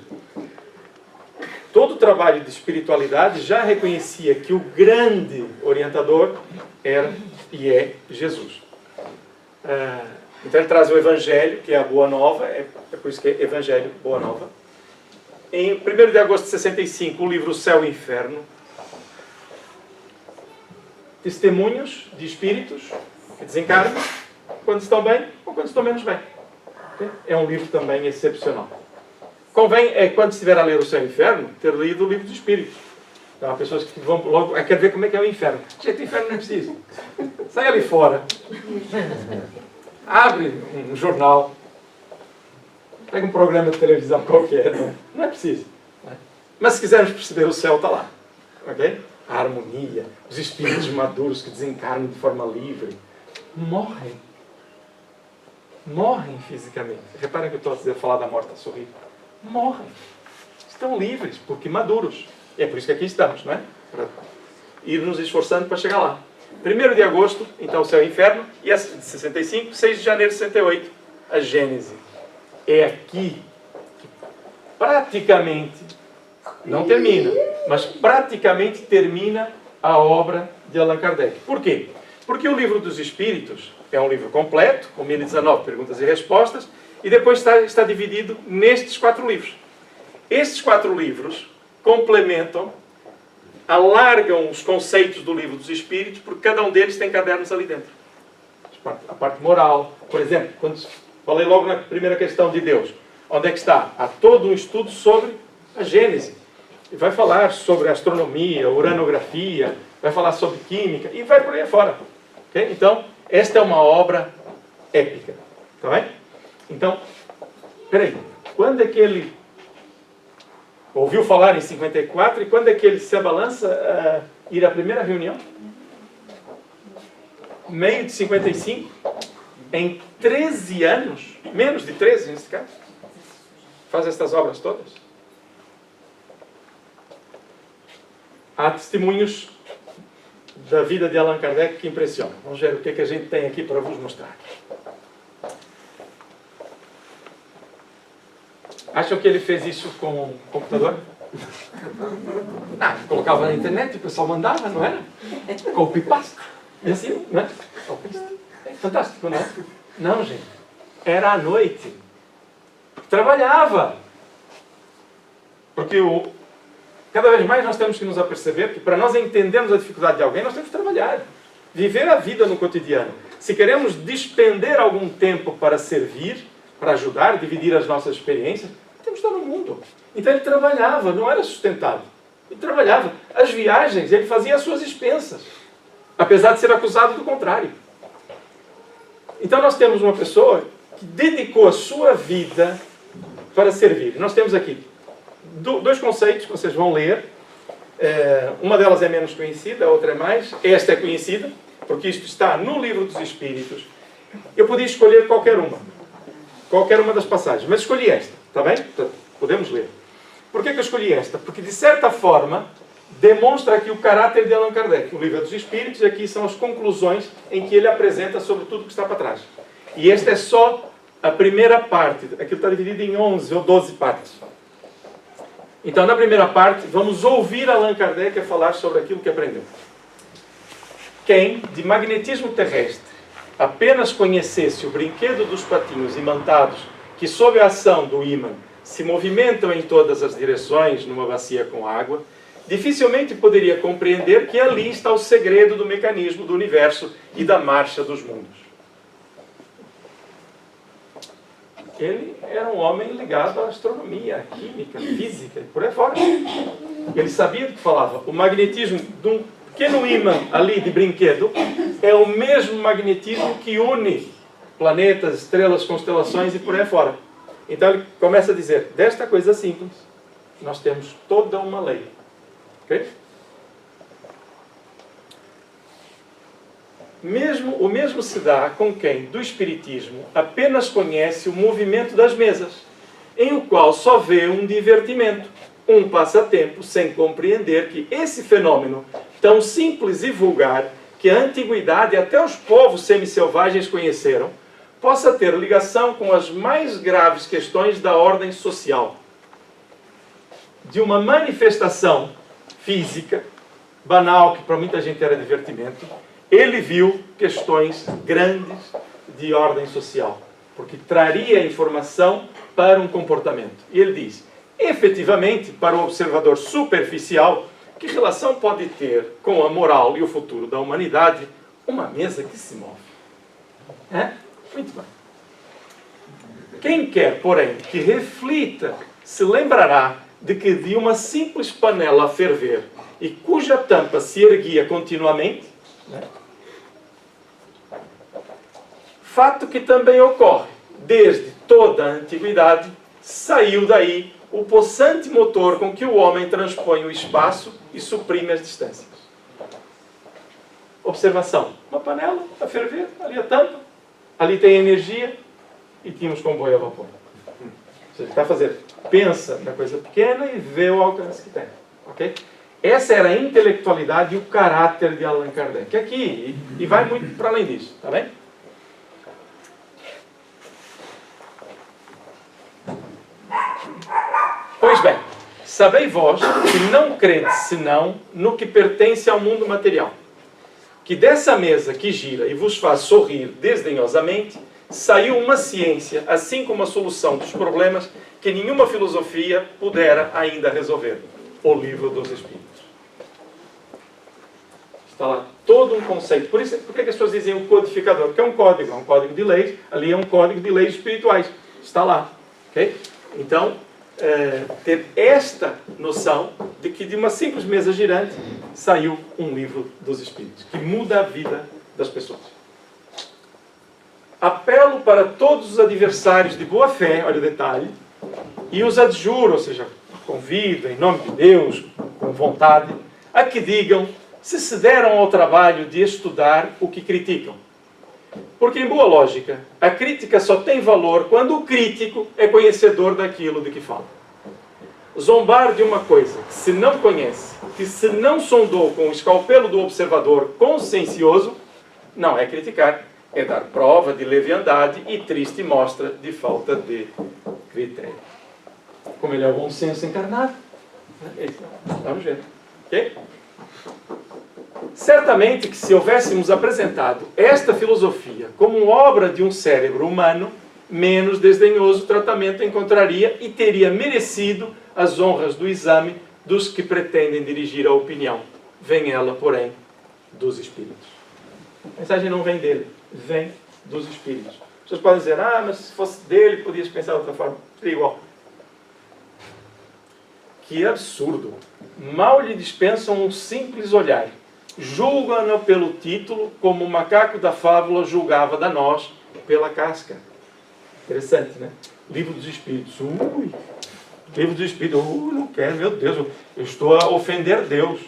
todo o trabalho de espiritualidade já reconhecia que o grande orientador era e é Jesus. Então ele traz o Evangelho, que é a Boa Nova, é por isso que é Evangelho, Boa Nova. Em 1º de agosto de 65, o livro O Céu e o Inferno. Testemunhos de espíritos que desencarnam quando estão bem ou quando estão menos bem. É um livro também excepcional. Convém, quando estiver a ler O Céu e o Inferno, ter lido o Livro dos Espíritos. Então há pessoas que vão logo, quer ver como é que é o inferno. Gente, o inferno não é preciso. Sai ali fora. Abre um jornal. Pega um programa de televisão qualquer. Não é preciso. Mas se quisermos perceber, o céu está lá. Ok? A harmonia, os espíritos maduros que desencarnam de forma livre. Morrem. Morrem fisicamente. Reparem que eu estou a falar da morte a sorrir. Morrem. Estão livres, porque maduros. E é por isso que aqui estamos, não é? Para ir nos esforçando para chegar lá. 1º de agosto, então, o Céu e o Inferno. E de 65, 6 de janeiro de 68, a Gênese. É aqui que praticamente, não termina, mas praticamente termina a obra de Allan Kardec. Por quê? Porque o Livro dos Espíritos é um livro completo, com 1019 perguntas e respostas, e depois está dividido nestes 4 livros. Estes 4 livros complementam alargam os conceitos do livro dos Espíritos, porque cada um deles tem cadernos ali dentro. A parte moral, por exemplo, quando falei logo na primeira questão de Deus, onde é que está? Há todo um estudo sobre a Gênese. E vai falar sobre astronomia, uranografia, vai falar sobre química, e vai por aí afora. Okay? Então, esta é uma obra épica. Tá bem? Então, peraí, quando é que ele ouviu falar em 54 e quando é que ele se abalança a ir à primeira reunião? Meio de 55, em 13 anos, menos de 13 nesse caso, faz estas obras todas. Há testemunhos da vida de Allan Kardec que impressionam. Vamos ver o que é que a gente tem aqui para vos mostrar. Acham que ele fez isso com o computador? Não, colocava na internet, o pessoal mandava, não era? Copy-paste. E assim, não é? É fantástico, não é? Não, gente. Era à noite. Trabalhava. Porque cada vez mais nós temos que nos aperceber que para nós entendermos a dificuldade de alguém, nós temos que trabalhar. Viver a vida no cotidiano. Se queremos despender algum tempo para servir, para ajudar, dividir as nossas experiências, temos que estar no mundo. Então ele trabalhava, não era sustentado. Ele trabalhava. As viagens, ele fazia as suas expensas. Apesar de ser acusado do contrário. Então nós temos uma pessoa que dedicou a sua vida para servir. Nós temos aqui dois conceitos que vocês vão ler. Uma delas é menos conhecida, a outra é mais. Esta é conhecida, porque isto está no Livro dos Espíritos. Eu podia escolher qualquer uma das passagens, mas escolhi esta, está bem? Portanto, podemos ler. Por que eu escolhi esta? Porque, de certa forma, demonstra aqui o caráter de Allan Kardec. O Livro dos Espíritos, e aqui são as conclusões em que ele apresenta sobre tudo que está para trás. E esta é só a primeira parte. Aquilo está dividido em 11 ou 12 partes. Então, na primeira parte, vamos ouvir Allan Kardec a falar sobre aquilo que aprendeu. Quem, de magnetismo terrestre, apenas conhecesse o brinquedo dos patinhos imantados que, sob a ação do ímã, se movimentam em todas as direções numa bacia com água, dificilmente poderia compreender que ali está o segredo do mecanismo do universo e da marcha dos mundos. Ele era um homem ligado à astronomia, à química, à física e por aí fora. Ele sabia do que falava. O magnetismo de um pequeno ímã ali de brinquedo é o mesmo magnetismo que une planetas, estrelas, constelações e por aí fora. Então ele começa a dizer, desta coisa simples, nós temos toda uma lei. Okay? O mesmo se dá com quem, do Espiritismo, apenas conhece o movimento das mesas, em o qual só vê um divertimento, um passatempo, sem compreender que esse fenômeno, tão simples e vulgar, que a antiguidade e até os povos semi-selvagens conheceram, possa ter ligação com as mais graves questões da ordem social. De uma manifestação física, banal, que para muita gente era divertimento, ele viu questões grandes de ordem social, porque traria informação para um comportamento. E ele diz, efetivamente, para o observador superficial, que relação pode ter com a moral e o futuro da humanidade uma mesa que se move? Muito bem. Quem quer, porém, que reflita, se lembrará de que de uma simples panela a ferver e cuja tampa se erguia continuamente, fato que também ocorre desde toda a antiguidade, saiu daí o possante motor com que o homem transpõe o espaço e suprime as distâncias. Observação. Uma panela a ferver, ali a tampa, ali tem energia e tínhamos comboio a vapor. Você está a fazer, pensa na coisa pequena e vê o alcance que tem. Okay? Essa era a intelectualidade e o caráter de Allan Kardec. Aqui, e vai muito para além disso, tá bem? Pois bem, sabei vós que não credes senão no que pertence ao mundo material, que dessa mesa que gira e vos faz sorrir desdenhosamente, saiu uma ciência, assim como a solução dos problemas que nenhuma filosofia pudera ainda resolver. O Livro dos Espíritos. Está lá todo um conceito. Por que as pessoas dizem o codificador? Porque é um código de leis. Ali é um código de leis espirituais. Está lá. Okay? Então, ter esta noção de que de uma simples mesa girante saiu um livro dos Espíritos, que muda a vida das pessoas. Apelo para todos os adversários de boa fé, olha o detalhe, e os adjuro, ou seja, convido em nome de Deus, com vontade, a que digam se deram ao trabalho de estudar o que criticam. Porque, em boa lógica, a crítica só tem valor quando o crítico é conhecedor daquilo de que fala. Zombar de uma coisa que se não conhece, que se não sondou com o escalpelo do observador consciencioso, não é criticar, é dar prova de leviandade e triste mostra de falta de critério. Como ele é o bom senso encarnado, vamos ver. Ok? Certamente que se houvéssemos apresentado esta filosofia como obra de um cérebro humano, menos desdenhoso tratamento encontraria e teria merecido as honras do exame dos que pretendem dirigir a opinião. Vem ela, porém, dos Espíritos. A mensagem não vem dele, vem dos Espíritos. Vocês podem dizer, mas se fosse dele, podias pensar de outra forma. Seria igual. Que absurdo! Mal lhe dispensam um simples olhar. Julgam-no pelo título, como o macaco da fábula julgava da noz pela casca. Interessante, né? Livro dos Espíritos. Livro dos Espíritos. Não quero, meu Deus, eu estou a ofender Deus.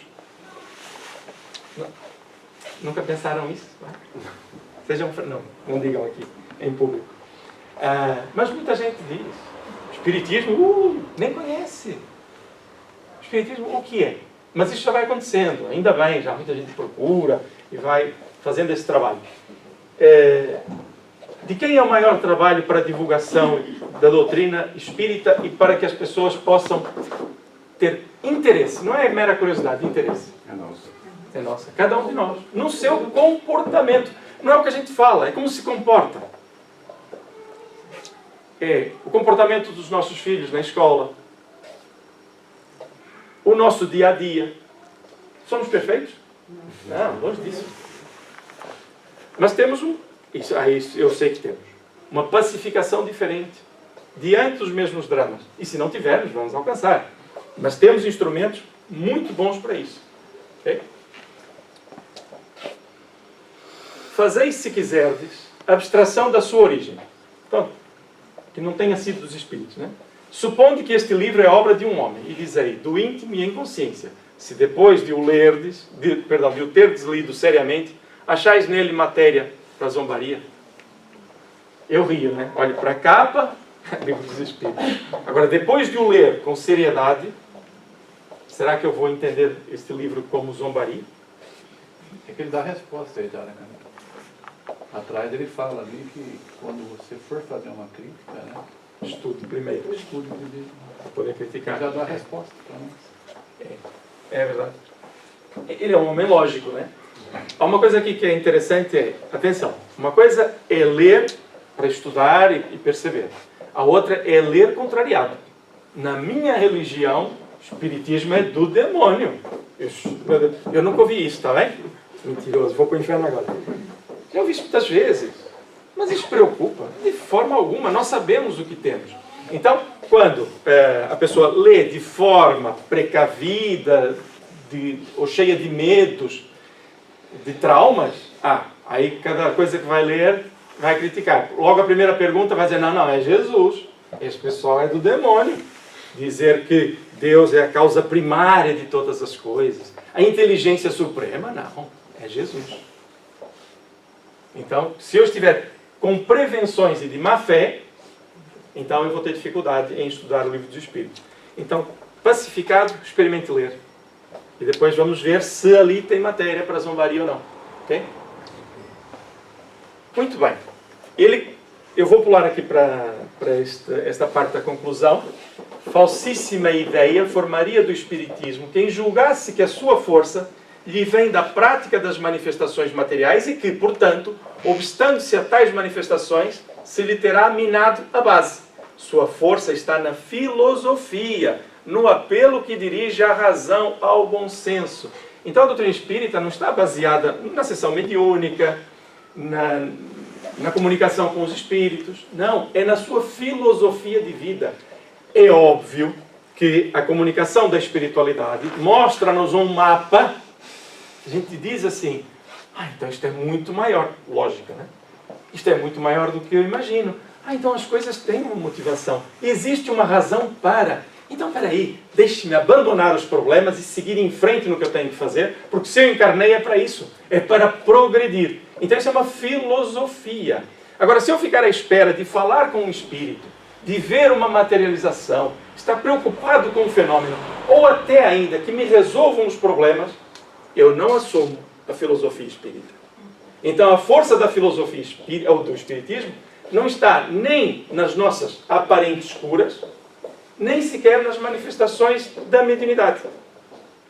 Nunca pensaram isso? Não digam aqui, em público. Mas muita gente diz. Espiritismo, nem conhece. Espiritismo, o que é? Mas isso já vai acontecendo, ainda bem, já muita gente procura e vai fazendo esse trabalho. De quem é o maior trabalho para a divulgação da doutrina espírita e para que as pessoas possam ter interesse? Não é mera curiosidade, interesse. É nosso. É nossa, cada um de nós. No seu comportamento. Não é o que a gente fala, é como se comporta. É o comportamento dos nossos filhos na escola. O nosso dia a dia. Somos perfeitos? Não, longe disso. Mas temos isso eu sei que temos. Uma pacificação diferente. Diante dos mesmos dramas. E se não tivermos, vamos alcançar. Mas temos instrumentos muito bons para isso. Ok? Fazeis, se quiserdes, abstração da sua origem. Pronto. Que não tenha sido dos Espíritos, né? Supondo que este livro é obra de um homem, e dizei, do íntimo e em consciência, se depois de o terdes lido seriamente, achais nele matéria para zombaria. Eu rio, né? Olho para a capa, livro dos Espíritos. Agora, depois de o ler com seriedade, será que eu vou entender este livro como zombaria? É que ele dá a resposta aí, tá, né? Atrás ele fala ali que quando você for fazer uma crítica, né? Estude primeiro. Estude primeiro. Para poder criticar. Ele já dá a resposta para nós. É verdade. Ele é um homem lógico, né? Há uma coisa aqui que é interessante, atenção, uma coisa é ler para estudar e perceber. A outra é ler contrariado. Na minha religião, o espiritismo é do demônio. Eu nunca ouvi isso, está bem? Mentiroso, vou para o inferno agora. Já ouvi isso muitas vezes. Mas isso preocupa? De forma alguma. Nós sabemos o que temos. Então, quando a pessoa lê de forma precavida, ou cheia de medos, de traumas, aí cada coisa que vai ler vai criticar. Logo a primeira pergunta vai dizer, não, é Jesus. Esse pessoal é do demônio. Dizer que Deus é a causa primária de todas as coisas. A inteligência suprema, não. É Jesus. Então, se eu estiver com prevenções e de má fé, então eu vou ter dificuldade em estudar o livro dos Espíritos. Então, pacificado, experimente ler. E depois vamos ver se ali tem matéria para zombaria ou não. Ok? Muito bem. Eu vou pular aqui para esta parte da conclusão. Falsíssima ideia formaria do Espiritismo quem julgasse que a sua força lhe vem da prática das manifestações materiais e que, portanto, obstando-se a tais manifestações, se lhe terá minado a base. Sua força está na filosofia, no apelo que dirige à razão, ao bom senso, Então a doutrina espírita não está baseada na sessão mediúnica, na comunicação com os espíritos. Não, é na sua filosofia de vida. É óbvio que a comunicação da espiritualidade mostra-nos um mapa. A gente diz assim, então isto é muito maior. Lógica, né? Isto é muito maior do que eu imagino. Então as coisas têm uma motivação. Existe uma razão para. Então, espera aí, deixe-me abandonar os problemas e seguir em frente no que eu tenho que fazer, porque se eu encarnei é para isso, é para progredir. Então isso é uma filosofia. Agora, se eu ficar à espera de falar com um espírito, de ver uma materialização, estar preocupado com o fenômeno, ou até ainda que me resolvam os problemas, eu não assumo a filosofia espírita. Então a força da filosofia ou do espiritismo não está nem nas nossas aparentes curas, nem sequer nas manifestações da mediunidade.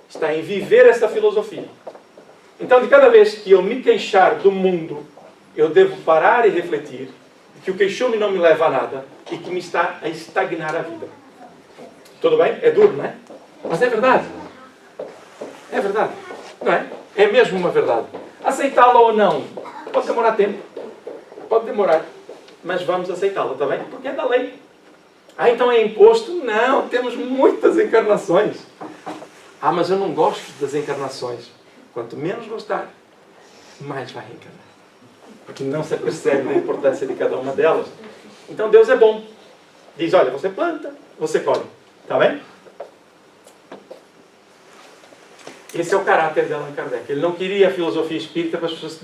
Está em viver essa filosofia. Então, de cada vez que eu me queixar do mundo, eu devo parar e refletir que o queixume não me leva a nada e que me está a estagnar a vida. Tudo bem? É duro, não é? Mas é verdade. É verdade. Não é? É mesmo uma verdade. Aceitá-la ou não, pode demorar tempo. Pode demorar. Mas vamos aceitá-la, está bem? Porque é da lei. Então é imposto? Não, temos muitas encarnações. Mas eu não gosto das encarnações. Quanto menos gostar, mais vai reencarnar. Porque não se percebe a importância de cada uma delas. Então Deus é bom. Diz, olha, você planta, você colhe. Está bem? Esse é o caráter de Allan Kardec. Ele não queria a filosofia espírita para as pessoas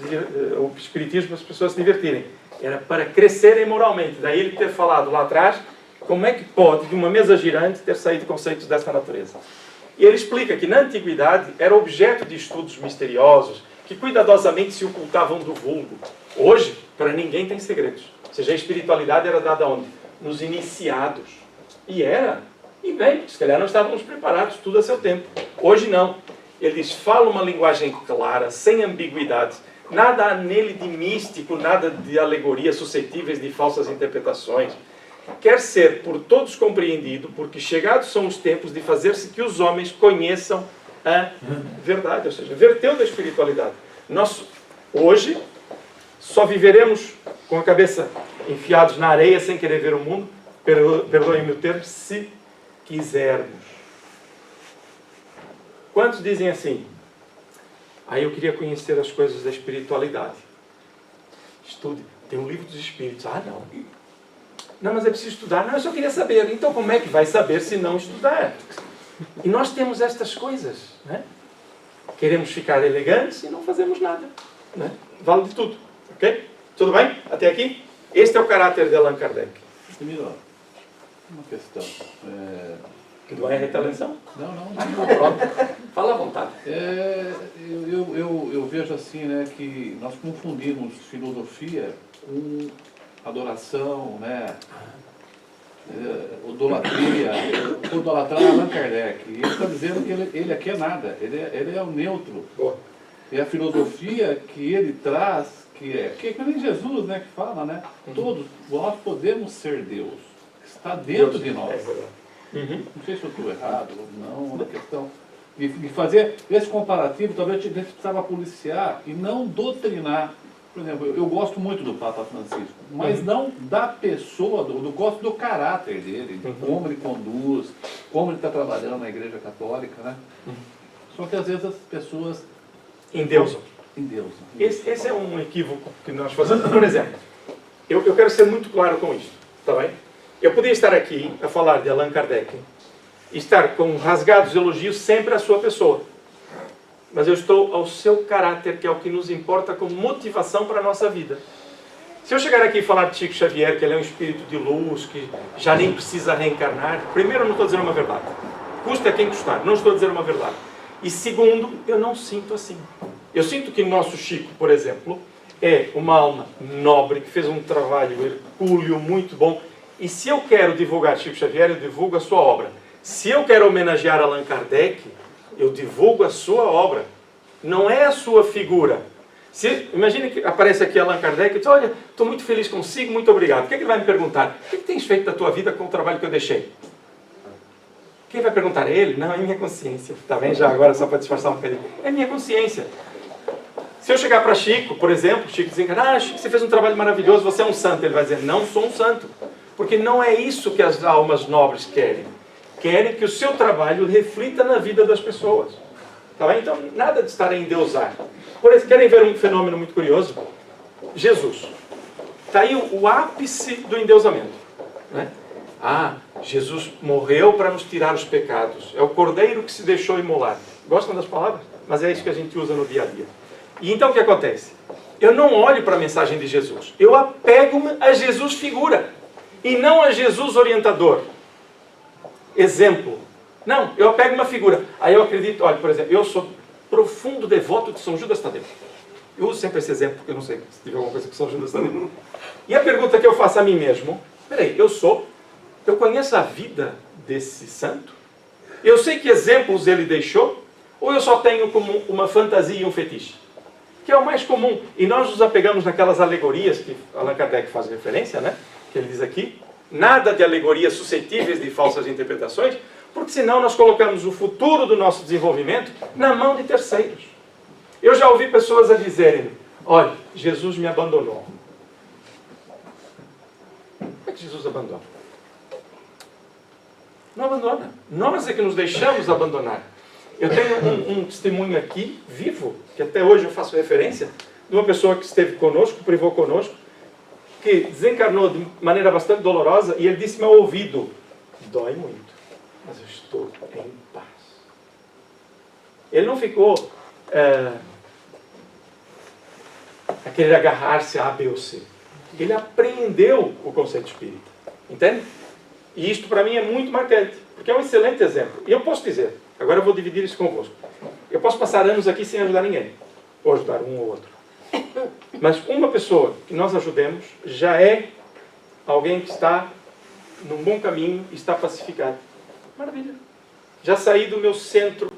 o espiritismo para as pessoas se divertirem. Era para crescerem moralmente. Daí ele ter falado lá atrás como é que pode, de uma mesa girante, ter saído conceitos desta natureza. E ele explica que na antiguidade era objeto de estudos misteriosos que cuidadosamente se ocultavam do vulgo. Hoje, para ninguém tem segredos. Ou seja, a espiritualidade era dada onde? Nos iniciados. E era. E bem, se calhar não estávamos preparados, tudo a seu tempo. Hoje não. Ele diz, fala uma linguagem clara, sem ambiguidades. Nada há nele de místico, nada de alegoria suscetíveis de falsas interpretações. Quer ser por todos compreendido, porque chegados são os tempos de fazer-se que os homens conheçam a verdade. Ou seja, verteu da espiritualidade. Nós, hoje, só viveremos com a cabeça enfiados na areia, sem querer ver o mundo, perdoem-me o termo, se quisermos. Quantos dizem assim? Eu queria conhecer as coisas da espiritualidade. Estude. Tem um livro dos espíritos. Não. Não, mas é preciso estudar. Não, eu só queria saber. Então como é que vai saber se não estudar? E nós temos estas coisas, né? Queremos ficar elegantes e não fazemos nada, né? Vale de tudo. Ok? Tudo bem? Até aqui? Este é o caráter de Allan Kardec. Miro, uma questão. Que não é retaliação? Não. Pronto. Fala à vontade. Eu vejo assim, né, que nós confundimos filosofia com adoração, né? Idolatria. Idolatrar Allan Kardec. E ele está dizendo que ele aqui é nada. Ele é o neutro. Boa. E a filosofia que ele traz, que é nem Jesus, né, que fala, né? Todos nós podemos ser Deus. Está dentro de nós. Não sei se eu estou errado ou não, na questão de fazer esse comparativo. Talvez a gente precisava policiar e não doutrinar. Por exemplo, eu gosto muito do Papa Francisco, mas não da pessoa, eu gosto do caráter dele, de como ele conduz, como ele está trabalhando na Igreja Católica, né? Só que às vezes as pessoas endeusam. Esse é um equívoco que nós fazemos. Por exemplo, eu quero ser muito claro com isso, está bem? Eu podia estar aqui a falar de Allan Kardec e estar com rasgados elogios sempre à sua pessoa. Mas eu estou ao seu caráter, que é o que nos importa como motivação para a nossa vida. Se eu chegar aqui e falar de Chico Xavier, que ele é um espírito de luz, que já nem precisa reencarnar, primeiro, eu não estou dizendo uma verdade. Custa quem custar, não estou dizendo uma verdade. E segundo, eu não sinto assim. Eu sinto que nosso Chico, por exemplo, é uma alma nobre, que fez um trabalho hercúleo muito bom. E se eu quero divulgar Chico Xavier, eu divulgo a sua obra. Se eu quero homenagear Allan Kardec, eu divulgo a sua obra. Não é a sua figura. Imagine que aparece aqui Allan Kardec e diz, olha, estou muito feliz consigo, muito obrigado. O que é que ele vai me perguntar? O que é que tens feito da tua vida com o trabalho que eu deixei? O Quem vai perguntar? Ele? Não, é minha consciência. Tá bem? Já agora, só para disfarçar um bocadinho. É minha consciência. Se eu chegar para Chico, por exemplo, Chico dizer, Chico, você fez um trabalho maravilhoso, você é um santo. Ele vai dizer, não sou um santo. Porque não é isso que as almas nobres querem. Querem que o seu trabalho reflita na vida das pessoas. Tá bem? Então, nada de estar a endeusar. Por exemplo, querem ver um fenômeno muito curioso? Jesus. Está aí o ápice do endeusamento. Né? Jesus morreu para nos tirar os pecados. É o cordeiro que se deixou imolar. Gostam das palavras? Mas é isso que a gente usa no dia a dia. E então o que acontece? Eu não olho para a mensagem de Jesus. Eu apego-me a Jesus figura. E não a Jesus orientador. Exemplo. Não, eu apego uma figura. Aí eu acredito, olha, por exemplo, eu sou profundo devoto de São Judas Tadeu. Eu uso sempre esse exemplo, porque eu não sei se tiver alguma coisa com São Judas Tadeu. E a pergunta que eu faço a mim mesmo, peraí, eu conheço a vida desse santo? Eu sei que exemplos ele deixou? Ou eu só tenho como uma fantasia e um fetiche? Que é o mais comum. E nós nos apegamos naquelas alegorias que Allan Kardec faz referência, né? Que ele diz aqui, nada de alegorias suscetíveis de falsas interpretações, porque senão nós colocamos o futuro do nosso desenvolvimento na mão de terceiros. Eu já ouvi pessoas a dizerem, olha, Jesus me abandonou. Como é que Jesus abandona? Não abandona. Nós é que nos deixamos abandonar. Eu tenho um testemunho aqui, vivo, que até hoje eu faço referência, de uma pessoa que esteve conosco, privou conosco, que desencarnou de maneira bastante dolorosa, e ele disse-me ao ouvido, dói muito, mas eu estou em paz. Ele não ficou a querer agarrar-se a A, B ou C. Ele apreendeu o conceito espírita. Entende? E isto para mim é muito marcante, porque é um excelente exemplo. E eu posso dizer, agora eu vou dividir isso convosco. Eu posso passar anos aqui sem ajudar ninguém, ou ajudar um ou outro. Mas uma pessoa que nós ajudemos já é alguém que está num bom caminho e está pacificado. Maravilha. Já saí do meu centro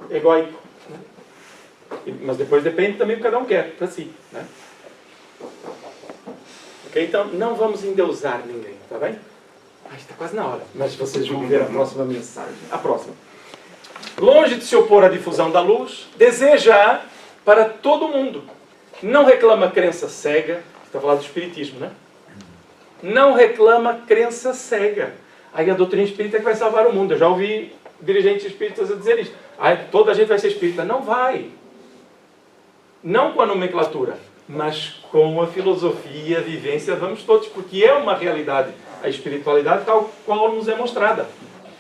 egóico. Né? Mas depois depende também do que cada um quer para si. Né? Ok? Então, não vamos endeusar ninguém, tá bem? Está quase na hora, mas vocês vão ver a próxima mensagem. A próxima. Longe de se opor à difusão da luz, deseja-a para todo mundo. Não reclama crença cega. Está falando do espiritismo, né? Não reclama crença cega. Aí a doutrina espírita é que vai salvar o mundo. Eu já ouvi dirigentes espíritas a dizer isso. Toda a gente vai ser espírita. Não vai. Não com a nomenclatura, mas com a filosofia, a vivência, vamos todos, porque é uma realidade. A espiritualidade tal qual nos é mostrada.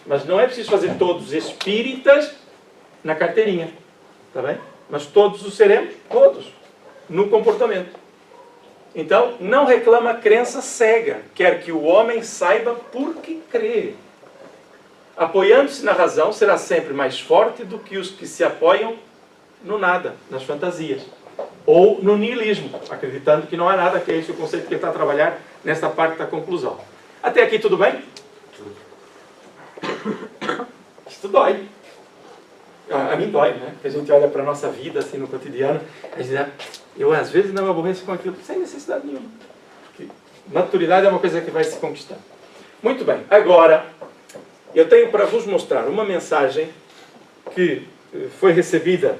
Mas não é preciso fazer todos espíritas na carteirinha. Está bem? Mas todos o seremos, todos, no comportamento. Então, não reclama crença cega. Quer que o homem saiba por que crê. Apoiando-se na razão, será sempre mais forte do que os que se apoiam no nada, nas fantasias. Ou no niilismo, acreditando que não há nada, que é esse o conceito que ele está a trabalhar nesta parte da conclusão. Até aqui tudo bem? Isto dói. A mim dói, né? Porque a gente olha para a nossa vida assim no cotidiano, a gente diz, eu às vezes não me aborreço com aquilo, sem necessidade nenhuma. Porque maturidade é uma coisa que vai se conquistar. Muito bem, agora eu tenho para vos mostrar uma mensagem que foi recebida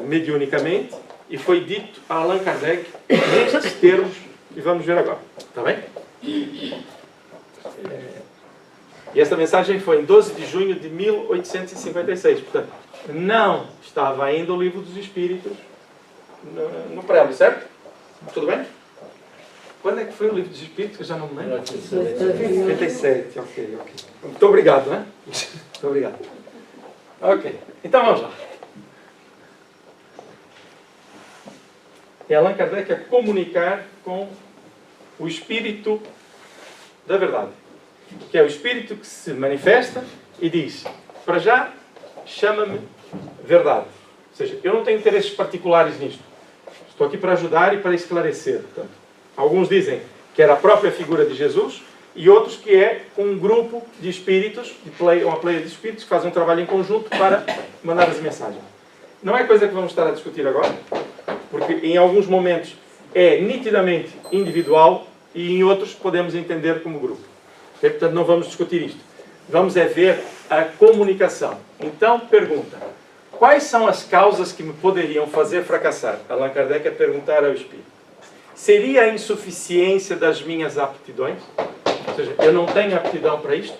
mediunicamente e foi dito a Allan Kardec nestes termos que vamos ver agora. Está bem? E esta mensagem foi em 12 de junho de 1856. Portanto, não estava ainda o Livro dos Espíritos no prédio, certo? Tudo bem? Quando é que foi o Livro dos Espíritos? Eu já não me lembro. 57, ok. Muito obrigado, né? Muito obrigado. Ok, então vamos lá. E Allan Kardec a comunicar com o Espírito da verdade. Que é o Espírito que se manifesta e diz, para já, chama-me verdade. Ou seja, eu não tenho interesses particulares nisto. Estou aqui para ajudar e para esclarecer. Portanto, alguns dizem que era a própria figura de Jesus e outros que é um grupo de espíritos, uma pleia de espíritos que fazem um trabalho em conjunto para mandar as mensagens. Não é coisa que vamos estar a discutir agora, porque em alguns momentos é nitidamente individual e em outros podemos entender como grupo. Portanto, não vamos discutir isto. Vamos ver a comunicação. Então, pergunta: quais são as causas que me poderiam fazer fracassar? Allan Kardec a perguntar ao Espírito. Seria a insuficiência das minhas aptidões? Ou seja, eu não tenho aptidão para isto?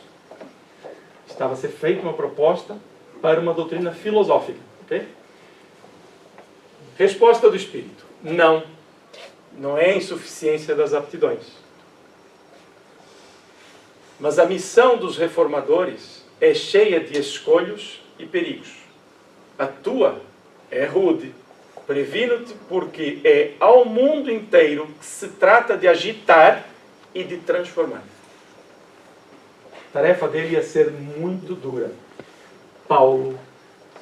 Estava a ser feita uma proposta para uma doutrina filosófica. Okay? Resposta do Espírito: não. Não é a insuficiência das aptidões. Mas a missão dos reformadores é cheia de escolhos e perigos. A tua é rude. Previno-te porque é ao mundo inteiro que se trata de agitar e de transformar. A tarefa dele ia ser muito dura. Paulo,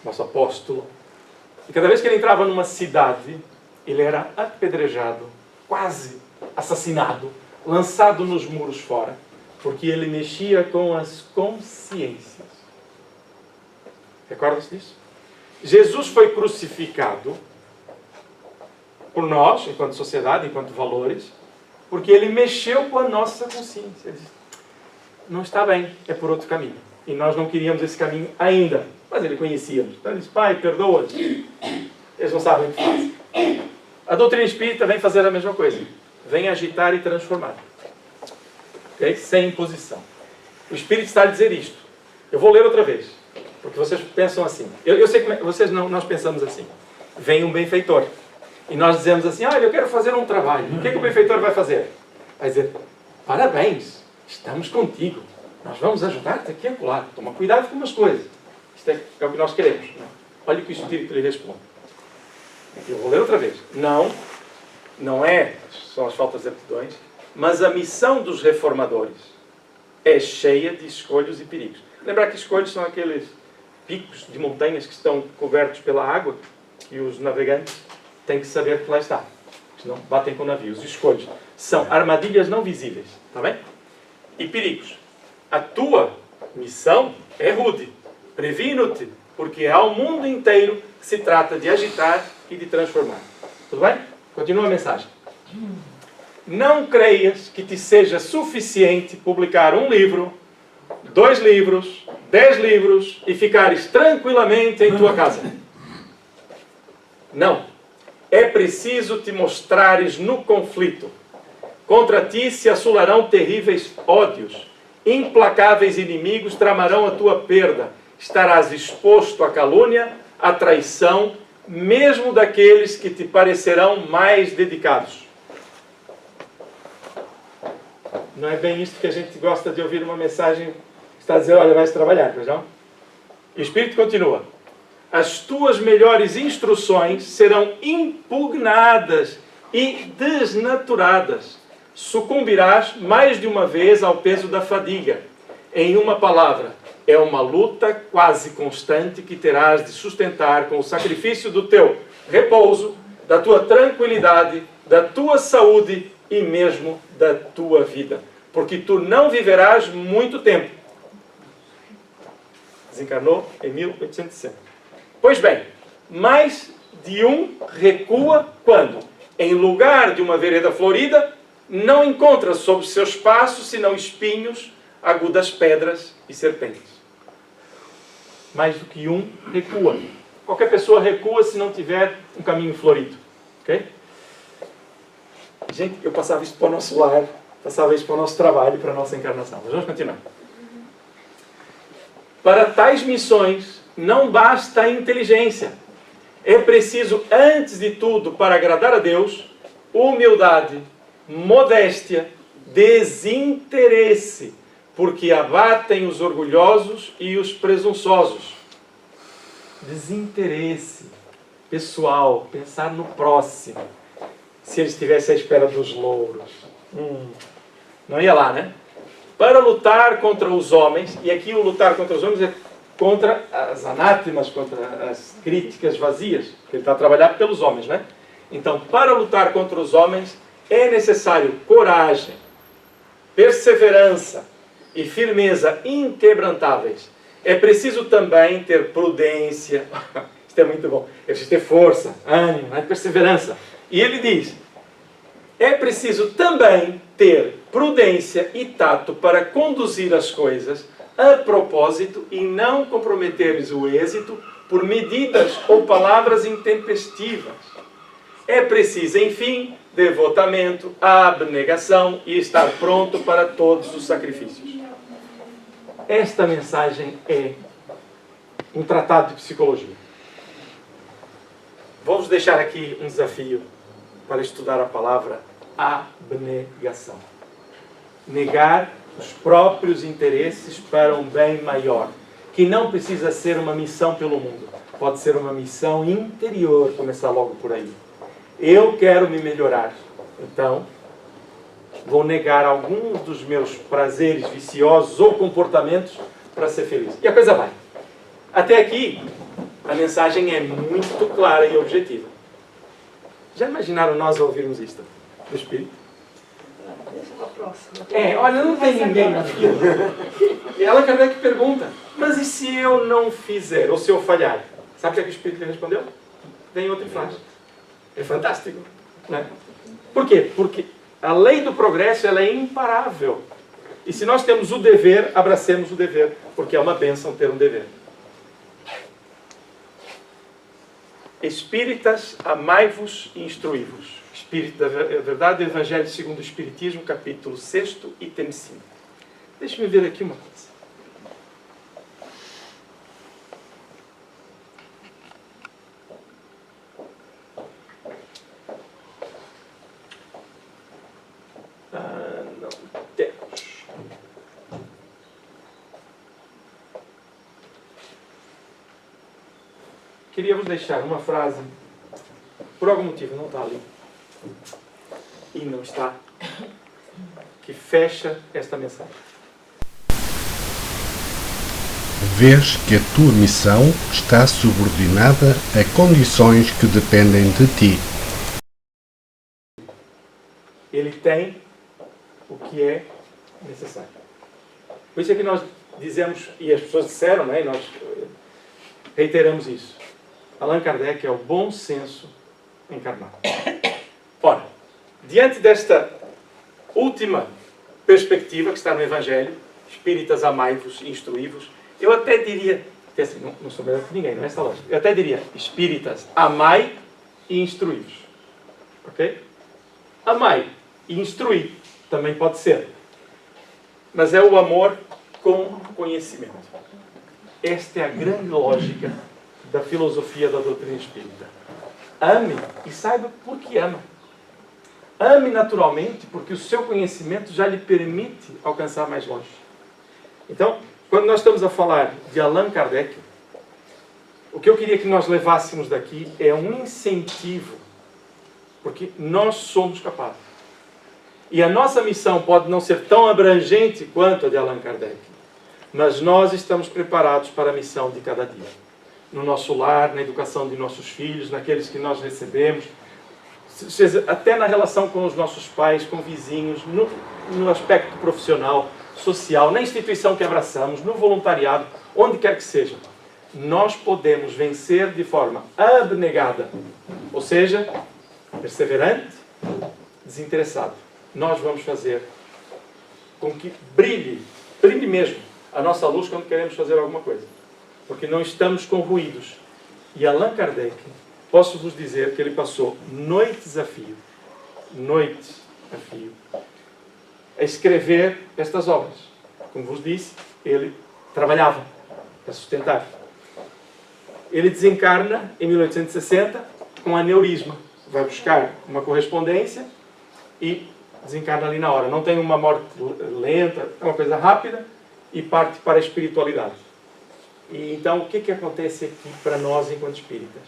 nosso apóstolo, e cada vez que ele entrava numa cidade, ele era apedrejado, quase assassinado, lançado nos muros fora, porque ele mexia com as consciências. Recorda-se disso? Jesus foi crucificado por nós, enquanto sociedade, enquanto valores, porque ele mexeu com a nossa consciência. Ele disse: não está bem, é por outro caminho. E nós não queríamos esse caminho ainda, mas ele conhecia-nos. Então ele disse: Pai, perdoa-os. Eles não sabem o que fazem. A doutrina espírita vem fazer a mesma coisa. Vem agitar e transformar. Okay? Sem imposição. O Espírito está a dizer isto. Eu vou ler outra vez, porque vocês pensam assim. Eu sei que nós pensamos assim. Vem um benfeitor. E nós dizemos assim: eu quero fazer um trabalho. O que é que o benfeitor vai fazer? Vai dizer: parabéns, estamos contigo. Nós vamos ajudar-te aqui e acolá. Toma cuidado com umas coisas. Isto é o que nós queremos. Não? Olha o que o Espírito lhe responde. Eu vou ler outra vez. Não são as faltas de aptidões, mas a missão dos reformadores é cheia de escolhos e perigos. Lembrar que escolhos são aqueles picos de montanhas que estão cobertos pela água e os navegantes têm que saber que lá está. Senão batem com navios. Escolhos são armadilhas não visíveis. Está bem? E perigos. A tua missão é rude. Previno-te, porque é ao mundo inteiro que se trata de agitar e de transformar. Tudo bem? Continua a mensagem. Não creias que te seja suficiente publicar um livro, 2 livros, 10 livros e ficares tranquilamente em tua casa. Não. É preciso te mostrares no conflito. Contra ti se assolarão terríveis ódios. Implacáveis inimigos tramarão a tua perda. Estarás exposto à calúnia, à traição, mesmo daqueles que te parecerão mais dedicados. Não é bem isto que a gente gosta de ouvir uma mensagem que está a dizer: olha, vais trabalhar, pois não? E o Espírito continua: as tuas melhores instruções serão impugnadas e desnaturadas. Sucumbirás mais de uma vez ao peso da fadiga. Em uma palavra, é uma luta quase constante que terás de sustentar com o sacrifício do teu repouso, da tua tranquilidade, da tua saúde e mesmo da tua vida. Porque tu não viverás muito tempo. Desencarnou em 1860. Pois bem, mais de um recua quando, em lugar de uma vereda florida, não encontra sob seus passos senão espinhos, agudas pedras e serpentes. Mais do que um recua. Qualquer pessoa recua se não tiver um caminho florido. Ok? Gente, eu passava isso para o nosso lar, passava isso para o nosso trabalho, para a nossa encarnação. Mas vamos continuar. Para tais missões, não basta a inteligência. É preciso, antes de tudo, para agradar a Deus, humildade, modéstia, desinteresse, porque abatem os orgulhosos e os presunçosos. Desinteresse pessoal, pensar no próximo. Se ele estivesse à espera dos louros. Não ia lá, né? Para lutar contra os homens, e aqui o lutar contra os homens é contra as anátemas, contra as críticas vazias, que ele está a trabalhar pelos homens, né? Então, para lutar contra os homens, é necessário coragem, perseverança e firmeza inquebrantáveis. É preciso também ter prudência. Isto é muito bom. É preciso ter força, ânimo, né? Perseverança. E ele diz: é preciso também ter prudência e tato para conduzir as coisas, a propósito e não comprometeres o êxito por medidas ou palavras intempestivas. É preciso, enfim, devotamento, abnegação e estar pronto para todos os sacrifícios. Esta mensagem é um tratado de psicologia. Vamos deixar aqui um desafio para estudar a palavra abnegação. Negar os próprios interesses para um bem maior, que não precisa ser uma missão pelo mundo. Pode ser uma missão interior, começar logo por aí. Eu quero me melhorar, então vou negar alguns dos meus prazeres viciosos ou comportamentos para ser feliz. E a coisa vai. Até aqui, a mensagem é muito clara e objetiva. Já imaginaram nós ouvirmos isto do Espírito? Deixa para a próxima. Olha, não tem ninguém na fila. E Allan Kardec pergunta, mas e se eu não fizer, ou se eu falhar? Sabe o que é que o Espírito lhe respondeu? Vem outro e faz. É fantástico, não é? Por quê? Porque a lei do progresso ela é imparável. E se nós temos o dever, abracemos o dever, porque é uma bênção ter um dever. Espíritas, amai-vos e instruí-vos. Espírito da Verdade, Evangelho segundo o Espiritismo, capítulo 6, item 5. Deixa-me ver aqui uma coisa. Não temos. Queria vos deixar uma frase, por algum motivo não está ali, e não está, que fecha esta mensagem. Vês que a tua missão está subordinada a condições que dependem de ti. Ele tem o que é necessário. Por isso é que nós dizemos, e as pessoas disseram, né, e nós reiteramos isso. Allan Kardec é o bom senso encarnado. Ora, diante desta última perspectiva que está no Evangelho, espíritas, amai-vos e instruí-vos, eu até diria, assim, não sou melhor que ninguém, não é essa lógica, eu até diria, espíritas, amai e instruí-vos. Ok? Amai e instruir também pode ser. Mas é o amor com conhecimento. Esta é a grande lógica da filosofia da doutrina espírita. Ame e saiba por que ama. Ame naturalmente porque o seu conhecimento já lhe permite alcançar mais longe. Então, quando nós estamos a falar de Allan Kardec, o que eu queria que nós levássemos daqui é um incentivo, porque nós somos capazes. E a nossa missão pode não ser tão abrangente quanto a de Allan Kardec, mas nós estamos preparados para a missão de cada dia. No nosso lar, na educação de nossos filhos, naqueles que nós recebemos, até na relação com os nossos pais, com vizinhos, no aspecto profissional, social, na instituição que abraçamos, no voluntariado, onde quer que seja. Nós podemos vencer de forma abnegada, ou seja, perseverante, desinteressado. Nós vamos fazer com que brilhe mesmo a nossa luz quando queremos fazer alguma coisa. Porque não estamos com ruídos. E Allan Kardec, posso vos dizer que ele passou noites a fio, a escrever estas obras. Como vos disse, ele trabalhava para sustentar. Ele desencarna em 1860 com aneurisma. Vai buscar uma correspondência e desencarna ali na hora. Não tem uma morte lenta, é uma coisa rápida e parte para a espiritualidade. E então, o que acontece aqui para nós enquanto espíritas?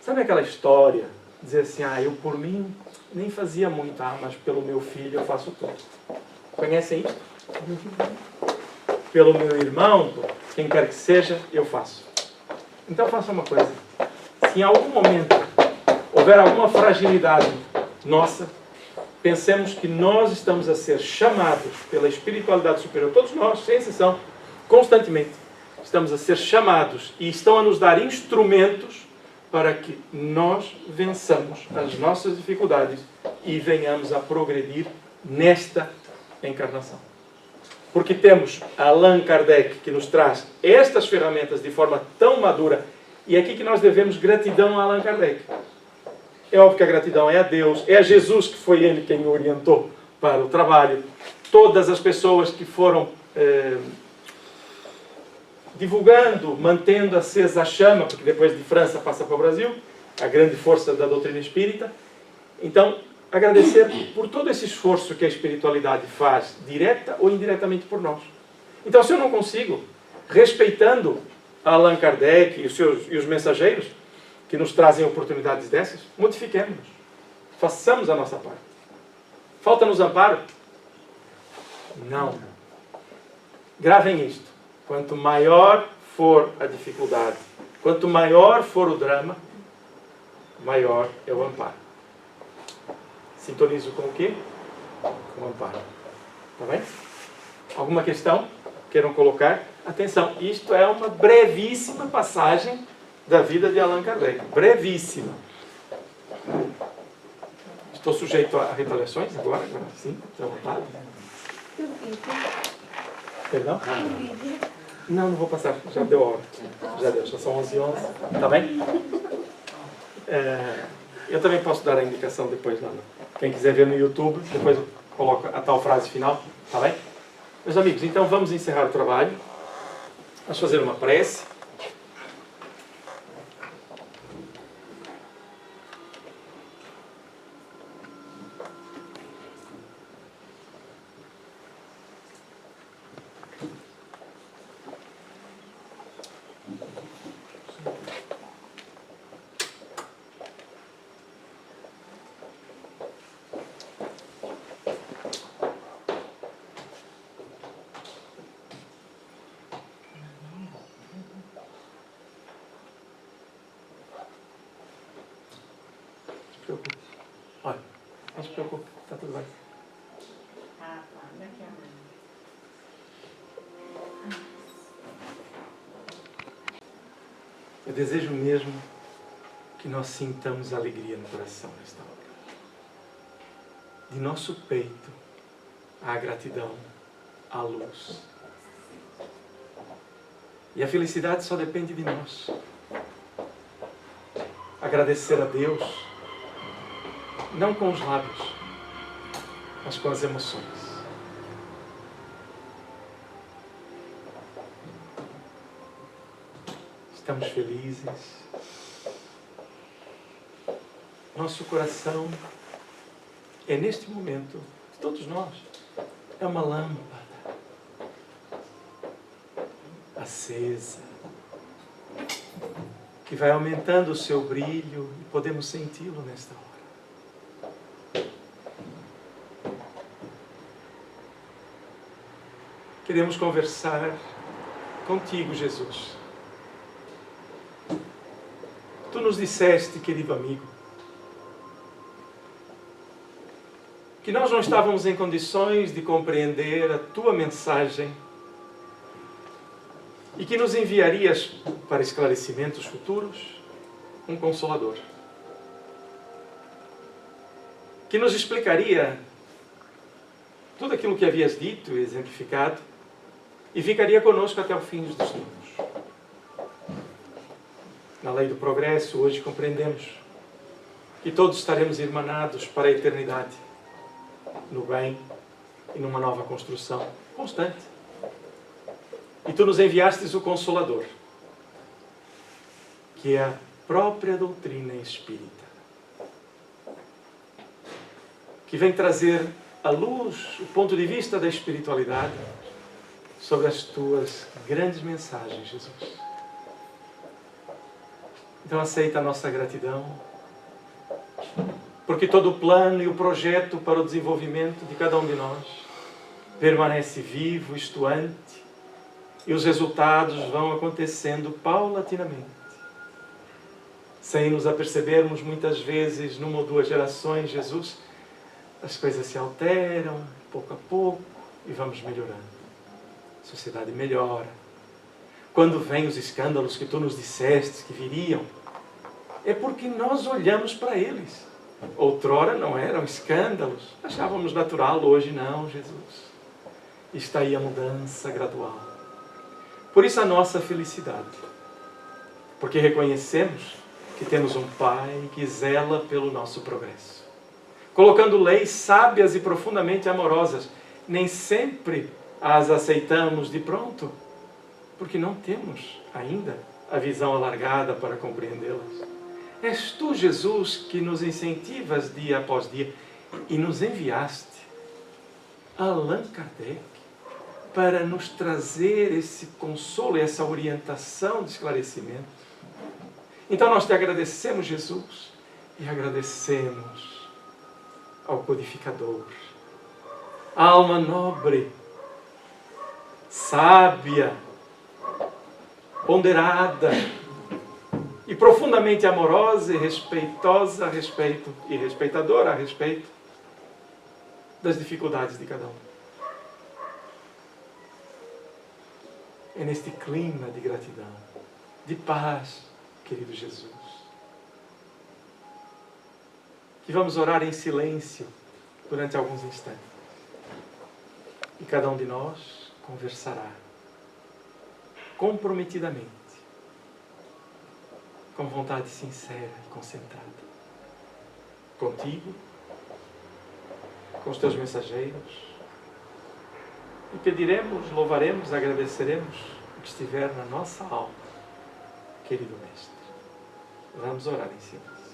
Sabe aquela história? Dizer assim, eu por mim nem fazia muito, mas pelo meu filho eu faço tudo. Conhecem isso? Pelo meu irmão, por quem quer que seja, eu faço. Então faça uma coisa. Se em algum momento houver alguma fragilidade nossa, pensemos que nós estamos a ser chamados pela espiritualidade superior, todos nós, sem exceção, constantemente, estamos a ser chamados e estão a nos dar instrumentos para que nós vençamos as nossas dificuldades e venhamos a progredir nesta encarnação. porque temos Allan Kardec que nos traz estas ferramentas de forma tão madura, e é aqui que nós devemos gratidão a Allan Kardec. É óbvio que a gratidão é a Deus, é a Jesus, que foi Ele quem o orientou para o trabalho, todas as pessoas que foram divulgando, mantendo acesa a chama, porque depois de França passa para o Brasil, a grande força da doutrina espírita. Então, agradecer por todo esse esforço que a espiritualidade faz, direta ou indiretamente por nós. Então, se eu não consigo, respeitando Allan Kardec e os mensageiros, que nos trazem oportunidades dessas, modifiquemos-nos. Façamos a nossa parte. Falta-nos amparo? Não. Gravem isto. Quanto maior for a dificuldade, quanto maior for o drama, maior é o amparo. Sintonizo com o quê? Com o amparo. Está bem? Alguma questão? Queiram colocar? Atenção, isto é uma brevíssima passagem da vida de Allan Kardec. Brevíssima. Estou sujeito a retaliações agora? Sim, à vontade. Perdão? Não, não vou passar. Já deu hora. Já deu, já são 11h11. Está bem? Eu também posso dar a indicação depois lá. Quem quiser ver no YouTube, depois eu coloco a tal frase final. Está bem? Meus amigos, então vamos encerrar o trabalho. Vamos fazer uma prece. Olha, não se preocupe, está tudo bem. Eu desejo mesmo que nós sintamos alegria no coração nesta hora. De nosso peito, a gratidão, a luz. E a felicidade só depende de nós. Agradecer a Deus, não com os lábios, mas com as emoções. Estamos felizes. Nosso coração é, neste momento, de todos nós, é uma lâmpada acesa, que vai aumentando o seu brilho e podemos senti-lo nesta hora. Queremos conversar contigo, Jesus. Tu nos disseste, querido amigo, que nós não estávamos em condições de compreender a tua mensagem e que nos enviarias para esclarecimentos futuros um Consolador, que nos explicaria tudo aquilo que havias dito e exemplificado e ficaria conosco até o fim dos tempos. Na lei do progresso, hoje compreendemos que todos estaremos irmanados para a eternidade, no bem e numa nova construção constante. E tu nos enviastes o Consolador, que é a própria doutrina espírita, que vem trazer à luz o ponto de vista da espiritualidade sobre as tuas grandes mensagens, Jesus. Então aceita a nossa gratidão, porque todo o plano e o projeto para o desenvolvimento de cada um de nós permanece vivo, estuante, e os resultados vão acontecendo paulatinamente, sem nos apercebermos muitas vezes, numa ou duas gerações, Jesus, as coisas se alteram pouco a pouco e vamos melhorando. A sociedade melhora. Quando vêm os escândalos que tu nos disseste que viriam, é porque nós olhamos para eles. Outrora não eram escândalos, achávamos natural, hoje não, Jesus. está aí a mudança gradual. Por isso a nossa felicidade. Porque reconhecemos que temos um Pai que zela pelo nosso progresso. Colocando leis sábias e profundamente amorosas. Nem sempre as aceitamos de pronto, porque não temos ainda a visão alargada para compreendê-las. És tu, Jesus, que nos incentivas dia após dia e nos enviaste a Allan Kardec para nos trazer esse consolo, essa orientação de esclarecimento. Então nós te agradecemos, Jesus, e agradecemos ao codificador, a alma nobre, sábia, ponderada e profundamente amorosa e respeitosa a respeito, e respeitadora a respeito das dificuldades de cada um. É neste clima de gratidão, de paz, querido Jesus, que vamos orar em silêncio durante alguns instantes. E cada um de nós conversará comprometidamente, com vontade sincera e concentrada, contigo, com os teus mensageiros, e pediremos, louvaremos, agradeceremos o que estiver na nossa alma, querido Mestre. Vamos orar em silêncio.